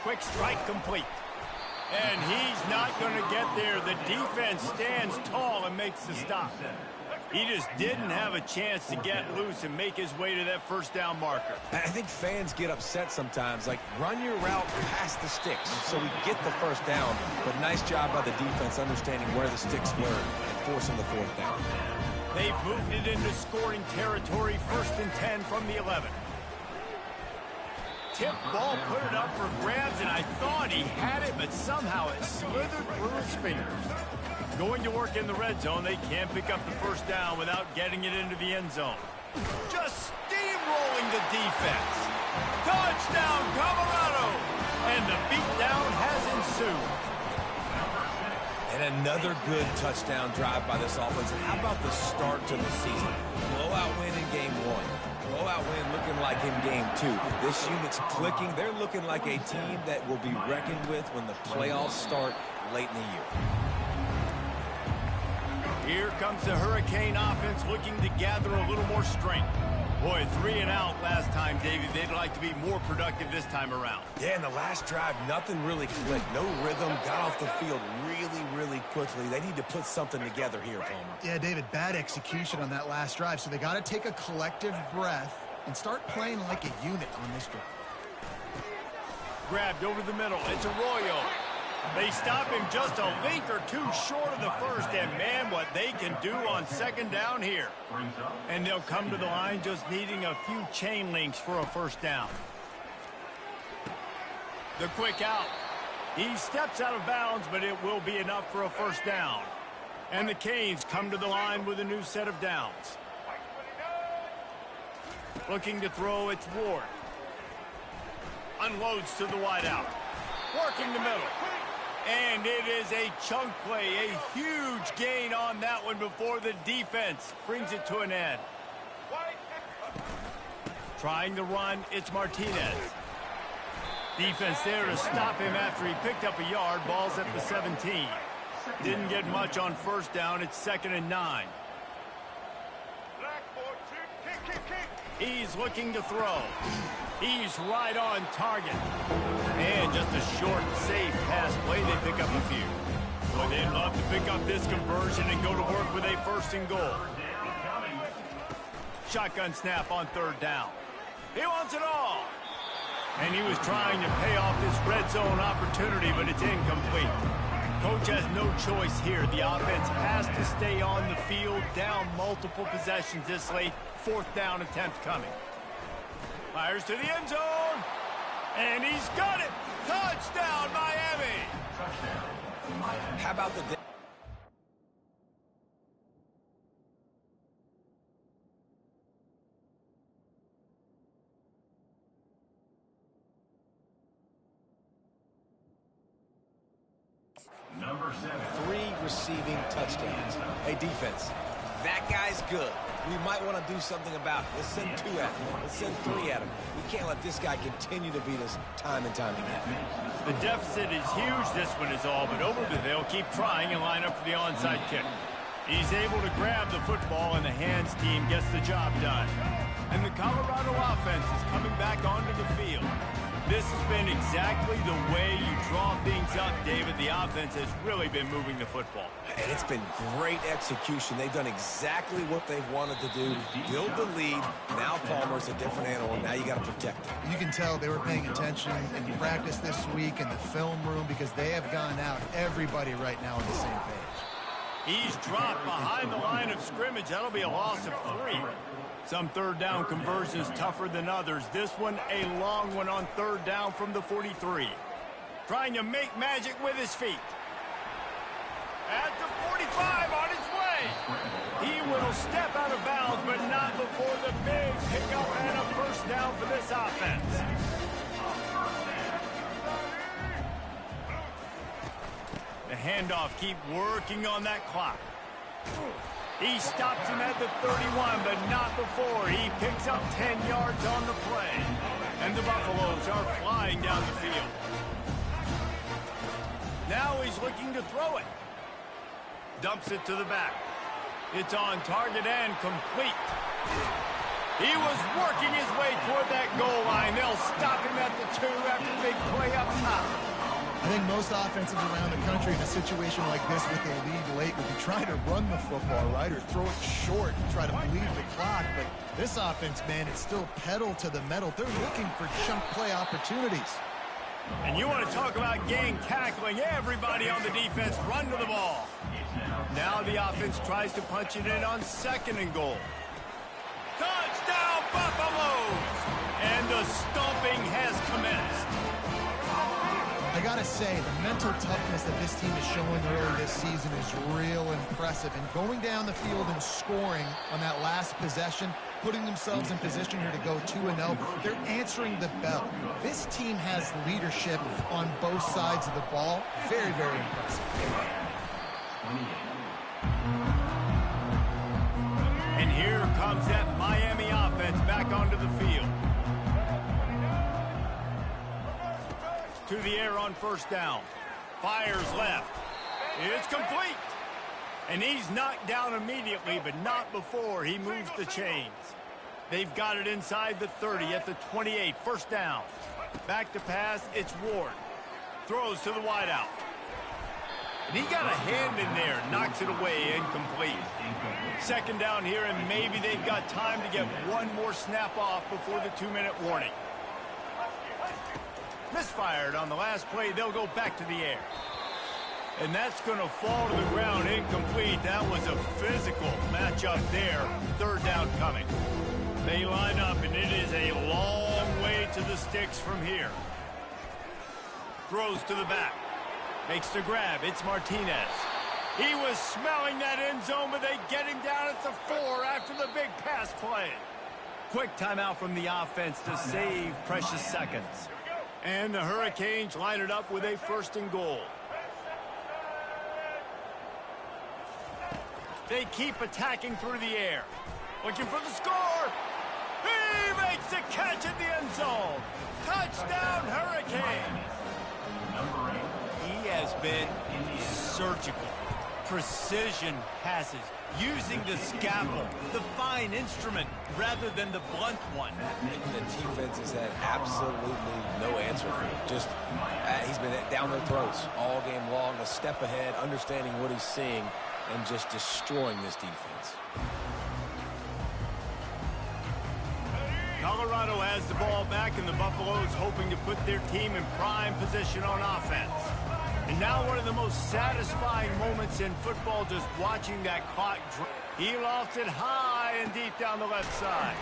Quick strike complete. And he's not going to get there. The defense stands tall and makes the stop. He just didn't have a chance to get loose and make his way to that first down marker. I think fans get upset sometimes, like run your route past the sticks so we get the first down. But nice job by the defense understanding where the sticks were and forcing the fourth down. They've moved it into scoring territory, 1st and 10 from the 11. Tip ball, put it up for grabs, and I thought he had it, but somehow it slithered through his fingers. Going to work in the red zone, they can't pick up the first down without getting it into the end zone. Just steamrolling the defense. Touchdown, Colorado! And the beatdown has ensued. And another good touchdown drive by this offense. And how about the start to the season? Blowout win in game 1. Blowout win looking like in game 2. This unit's clicking. They're looking like a team that will be reckoned with when the playoffs start late in the year. Here comes the Hurricane offense looking to gather a little more strength. Boy, 3 and out last time, David. They'd like to be more productive this time around. Yeah, in the last drive, nothing really clicked. No rhythm, got off the field really quickly. They need to put something together here, Palmer. Yeah, David, bad execution on that last drive, so they got to take a collective breath and start playing like a unit on this drive. Grabbed over the middle. It's Arroyo. They stop him just a link or two short of the first, and man, what they can do on second down here. And they'll come to the line just needing a few chain links for a first down. The quick out. He steps out of bounds, but it will be enough for a first down. And the Canes come to the line with a new set of downs. Looking to throw, it's Ward. Unloads to the wideout. Working the middle. And it is a chunk play, a huge gain on that one before the defense brings it to an end. Trying to run, it's Martinez. Defense there to stop him after he picked up a yard. Ball's at the 17. Didn't get much on first down. It's 2nd and 9. He's looking to throw. He's right on target. And just a short, safe pass play. They pick up a few. Boy, they'd love to pick up this conversion and go to work with a 1st and goal. Shotgun snap on 3rd down. He wants it all. And he was trying to pay off this red zone opportunity, but it's incomplete. Coach has no choice here. The offense has to stay on the field, down multiple possessions this late. 4th down attempt coming. Fires to the end zone. And he's got it. Touchdown, Miami. How about the... Number 7. 3 receiving touchdowns. Hey, defense, that guy's good. We might want to do something about it. Let's send 2 at him. Let's send 3 at him. We can't let this guy continue to beat us time and time again. The deficit is huge, this one is all, but over the they'll keep trying and line up for the onside kick. He's able to grab the football, and the hands team gets the job done. And the Colorado offense is coming back onto the field. This has been exactly the way you draw things up, David. The offense has really been moving the football. And it's been great execution. They've done exactly what they've wanted to do. Build the lead. Now Palmer's a different animal. Now you got to protect him. You can tell they were paying attention in practice this week in the film room because they have gone out, everybody right now on the same page. He's dropped behind the line of scrimmage. That'll be a loss of 3. Some 3rd down conversions tougher than others. This one, a long one on 3rd down from the 43. Trying to make magic with his feet. At the 45, on his way. play. He will step out of bounds, but not before the big pickup and a first down for this offense. The handoff, keep working on that clock. He stops him at the 31, but not before. He picks up 10 yards on the play. And the Buffaloes are flying down the field. Now he's looking to throw it. Dumps it to the back. It's on target and complete. He was working his way toward that goal line. They'll stop him at the 2 after the big play up top. I think most offenses around the country in a situation like this with a lead late would be trying to run the football, right, or throw it short and try to bleed the clock. But this offense, man, it's still pedal to the metal. They're looking for chunk play opportunities. And you want to talk about gang tackling. Everybody on the defense run to the ball. Now the offense tries to punch it in on 2nd and goal. Touchdown, Buffaloes! And the stomping has commenced. I gotta say, the mental toughness that this team is showing early this season is real impressive. And going down the field and scoring on that last possession, putting themselves in position here to go 2-0, they're answering the bell. This team has leadership on both sides of the ball. Very, very impressive. And here comes that Miami offense back onto the field. To the air on 1st down. Fires left. It's complete. And he's knocked down immediately, but not before he moves the chains. They've got it inside the 30 at the 28. 1st down. Back to pass. It's Ward. Throws to the wideout. And he got a hand in there. Knocks it away. Incomplete. 2nd down here, and maybe they've got time to get one more snap off before the 2-minute warning. Misfired on the last play. They'll go back to the air. And that's going to fall to the ground. Incomplete. That was a physical matchup there. 3rd down coming. They line up, and it is a long way to the sticks from here. Throws to the back. Makes the grab. It's Martinez. He was smelling that end zone, but they get him down at the 4 after the big pass play. Quick timeout from the offense to save precious seconds. And the Hurricanes line it up with a 1st and goal. They keep attacking through the air. Looking for the score. He makes the catch at the end zone. Touchdown, Hurricanes. He has been surgical. Precision passes. Using the scalpel, the fine instrument, rather than the blunt one. The defense has had absolutely no answer for him. Just, he's been down their throats all game long, a step ahead, understanding what he's seeing, and just destroying this defense. Colorado has the ball back, and the Buffaloes hoping to put their team in prime position on offense. And now one of the most satisfying moments in football, just watching that clock drop. He lofts it high and deep down the left side.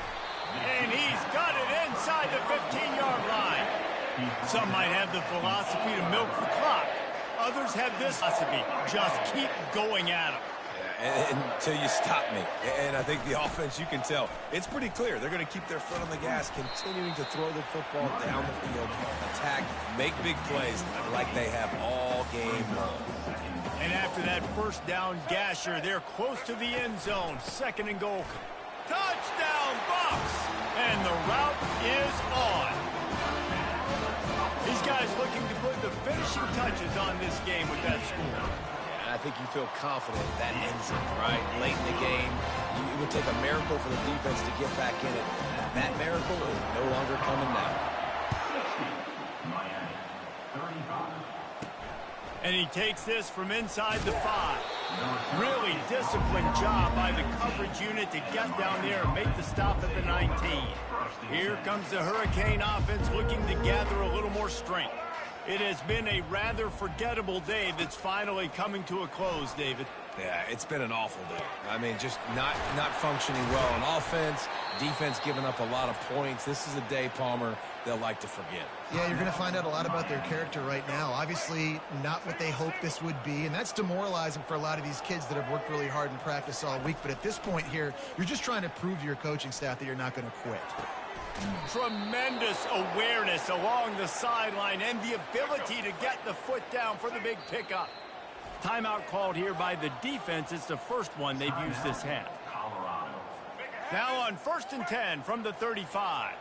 And he's got it inside the 15-yard line. Some might have the philosophy to milk the clock. Others have this philosophy, just keep going at him. Until you stop me. And I think the offense, you can tell, it's pretty clear. They're going to keep their foot on the gas, continuing to throw the football down the field, attack, make big plays like they have all game long. And after that 1st down gasher, they're close to the end zone. 2nd and goal. Touchdown, Bucs! And the route is on. These guys looking to put the finishing touches on this game with that score. I think you feel confident that ends it, right? Late in the game, it would take a miracle for the defense to get back in it. That miracle is no longer coming now. And he takes this from inside the 5. Really disciplined job by the coverage unit to get down there and make the stop at the 19. Here comes the Hurricane offense looking to gather a little more strength. It has been a rather forgettable day that's finally coming to a close, David. Yeah, it's been an awful day. I mean, just not functioning well on offense, defense giving up a lot of points. This is a day, Palmer, they'll like to forget. Yeah, you're going to find out a lot about their character right now. Obviously, not what they hoped this would be, and that's demoralizing for a lot of these kids that have worked really hard in practice all week. But at this point here, you're just trying to prove to your coaching staff that you're not going to quit. Tremendous awareness along the sideline and the ability to get the foot down for the big pickup. Timeout called here by the defense. It's the first one they've used this half. Now on 1st and 10 from the 35.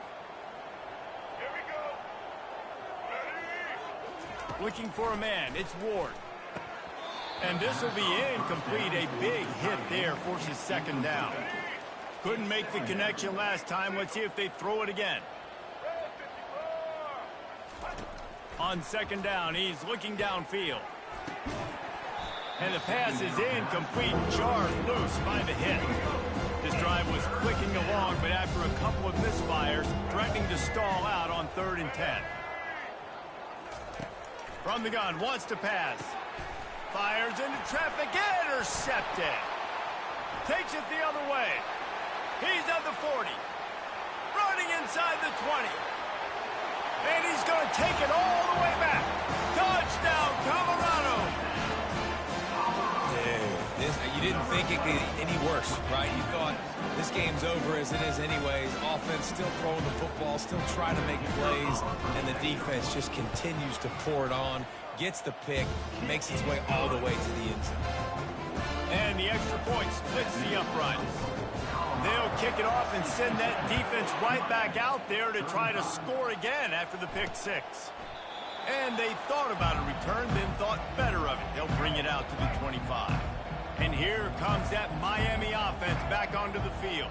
Looking for a man. It's Ward. And this will be incomplete. A big hit there forces 2nd down. Couldn't make the connection last time. Let's see if they throw it again. On 2nd down, he's looking downfield. And the pass is incomplete, jarred loose by the hit. This drive was clicking along, but after a couple of misfires, threatening to stall out on 3rd and 10. From the gun, wants to pass. Fires into traffic, intercepted. Takes it the other way. He's at the 40. Running inside the 20. And he's going to take it all the way back. Touchdown, Colorado. You didn't think it could get any worse, right? You thought this game's over as it is anyways. Offense still throwing the football, still trying to make plays, and the defense just continues to pour it on, gets the pick, makes its way all the way to the end zone. And the extra point splits the uprights. They'll kick it off and send that defense right back out there to try to score again after the pick 6. And they thought about a return, then thought better of it. They'll bring it out to the 25. And here comes that Miami offense back onto the field.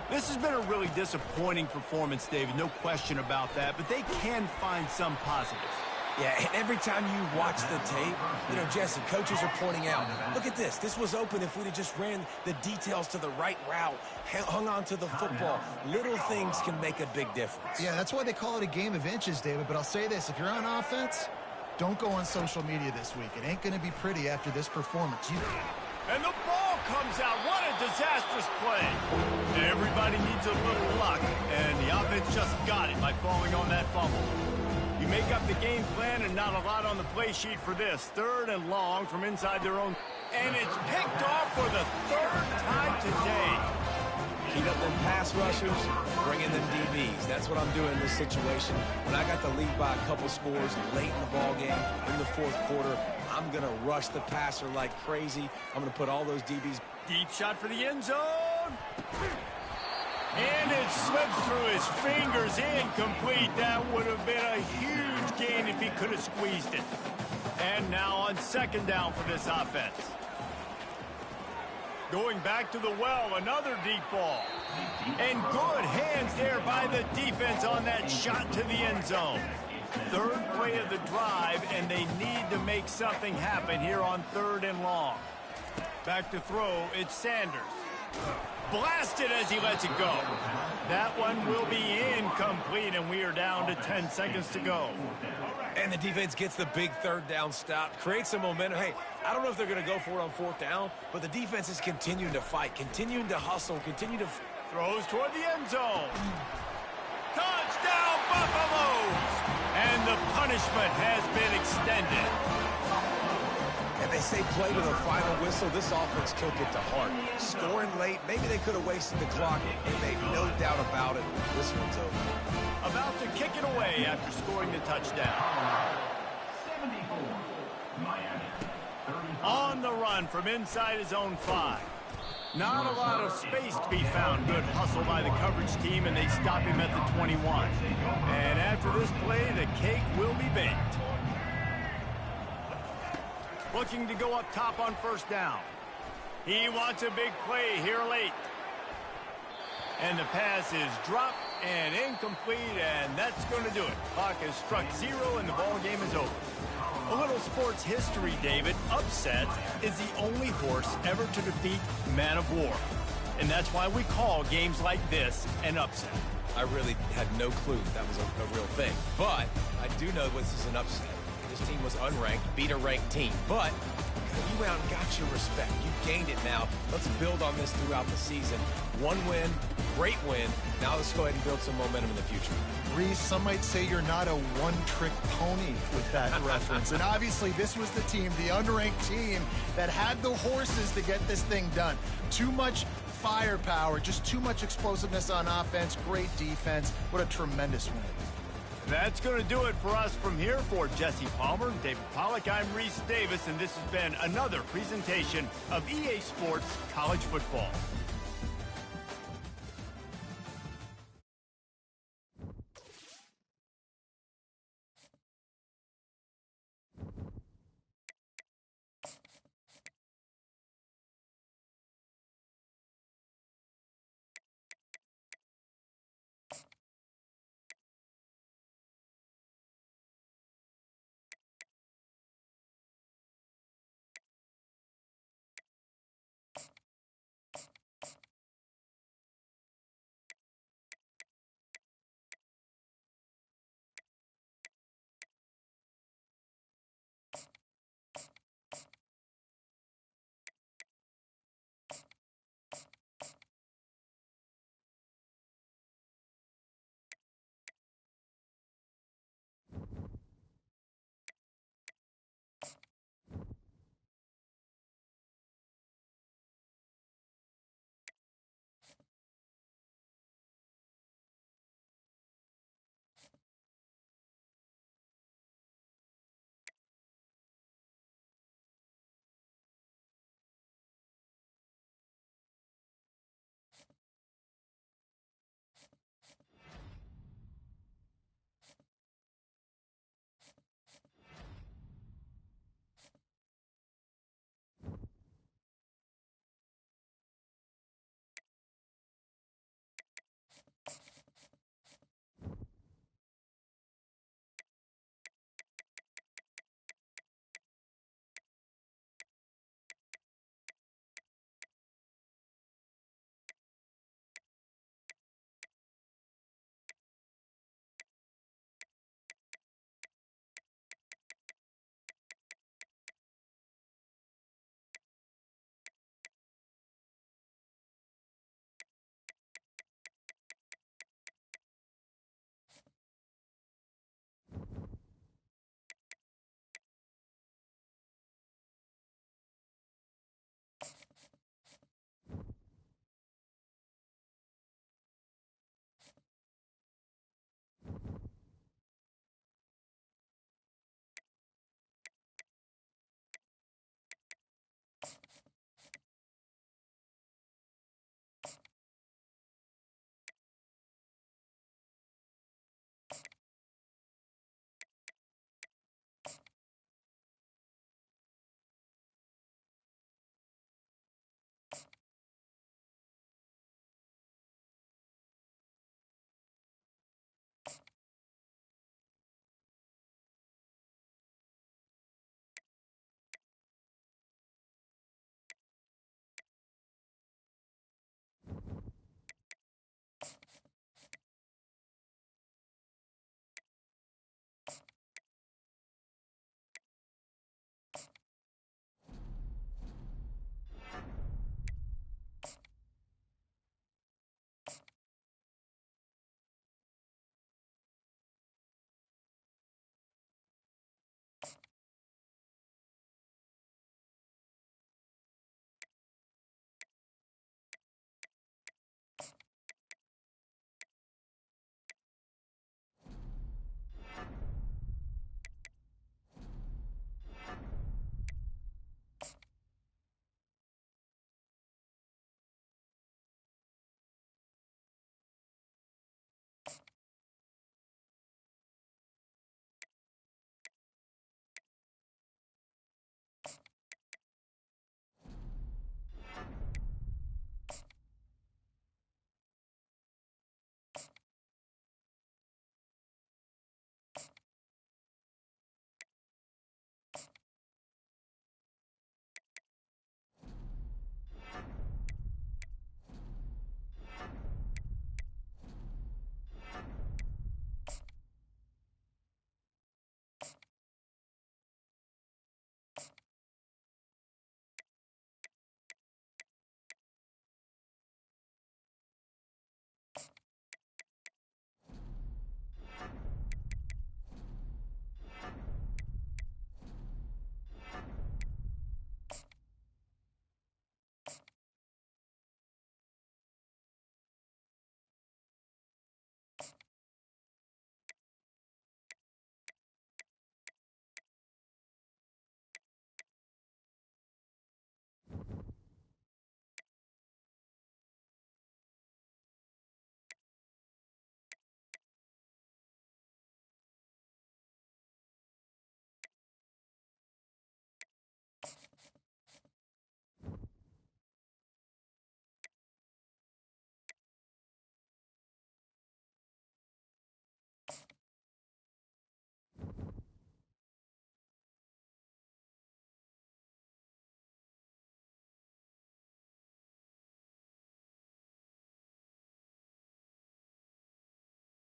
This has been a really disappointing performance, David, no question about that, but they can find some positives. Yeah, and every time you watch the tape, Jesse, coaches are pointing out, look at this. This was open if we'd have just ran the details to the right route, hung on to the football. Little things can make a big difference. Yeah, that's why they call it a game of inches, David. But I'll say this, if you're on offense, don't go on social media this week. It ain't going to be pretty after this performance. And the ball comes out. What a disastrous play. Everybody needs a little luck, and the offense just got it by falling on that fumble. You make up the game plan and not a lot on the play sheet for this. 3rd and long from inside their own. And it's picked off for the 3rd time today. Keep up them pass rushers, bring in them DBs. That's what I'm doing in this situation. When I got the lead by a couple scores late in the ball game, in the 4th quarter, I'm going to rush the passer like crazy. I'm going to put all those DBs. Deep shot for the end zone. And it slips through his fingers, incomplete. That would have been a huge gain if he could have squeezed it. And now on 2nd down for this offense. Going back to the well, another deep ball. And good hands there by the defense on that shot to the end zone. 3rd play of the drive, and they need to make something happen here on 3rd and long. Back to throw, it's Sanders. Blasted as he lets it go. That one will be incomplete, and we are down to 10 seconds to go. And the defense gets the big 3rd down stop, creates some momentum. Hey, I don't know if they're going to go for it on 4th down, but the defense is continuing to fight, continuing to hustle, continue to... Throws toward the end zone. Touchdown, Buffaloes! And the punishment has been extended. And they say play to the final whistle. This offense took it to heart. Scoring late, maybe they could have wasted the clock. They made no doubt about it. This one's over. About to kick it away after scoring the touchdown. 74, Miami. 35. On the run from inside his own 5. Not a lot of space to be found. Good hustle by the coverage team, and they stop him at the 21. And after this play, the cake will be baked. Looking to go up top on 1st down. He wants a big play here late. And the pass is dropped and incomplete, and that's going to do it. Clock has struck 0, and the ball game is over. A little sports history, David. Upset is the only horse ever to defeat Man of War. And that's why we call games like this an upset. I really had no clue that was a real thing. But I do know this is an upset. This team was unranked, beat a ranked team. But you went out and got your respect. You gained it now. Let's build on this throughout the season. One win, great win. Now let's go ahead and build some momentum in the future. Reese, some might say you're not a one-trick pony with that reference. And obviously, this was the team, the unranked team, that had the horses to get this thing done. Too much firepower, just too much explosiveness on offense, great defense. What a tremendous win. That's going to do it for us from here. For Jesse Palmer, David Pollack, I'm Reese Davis, and this has been another presentation of EA Sports College Football.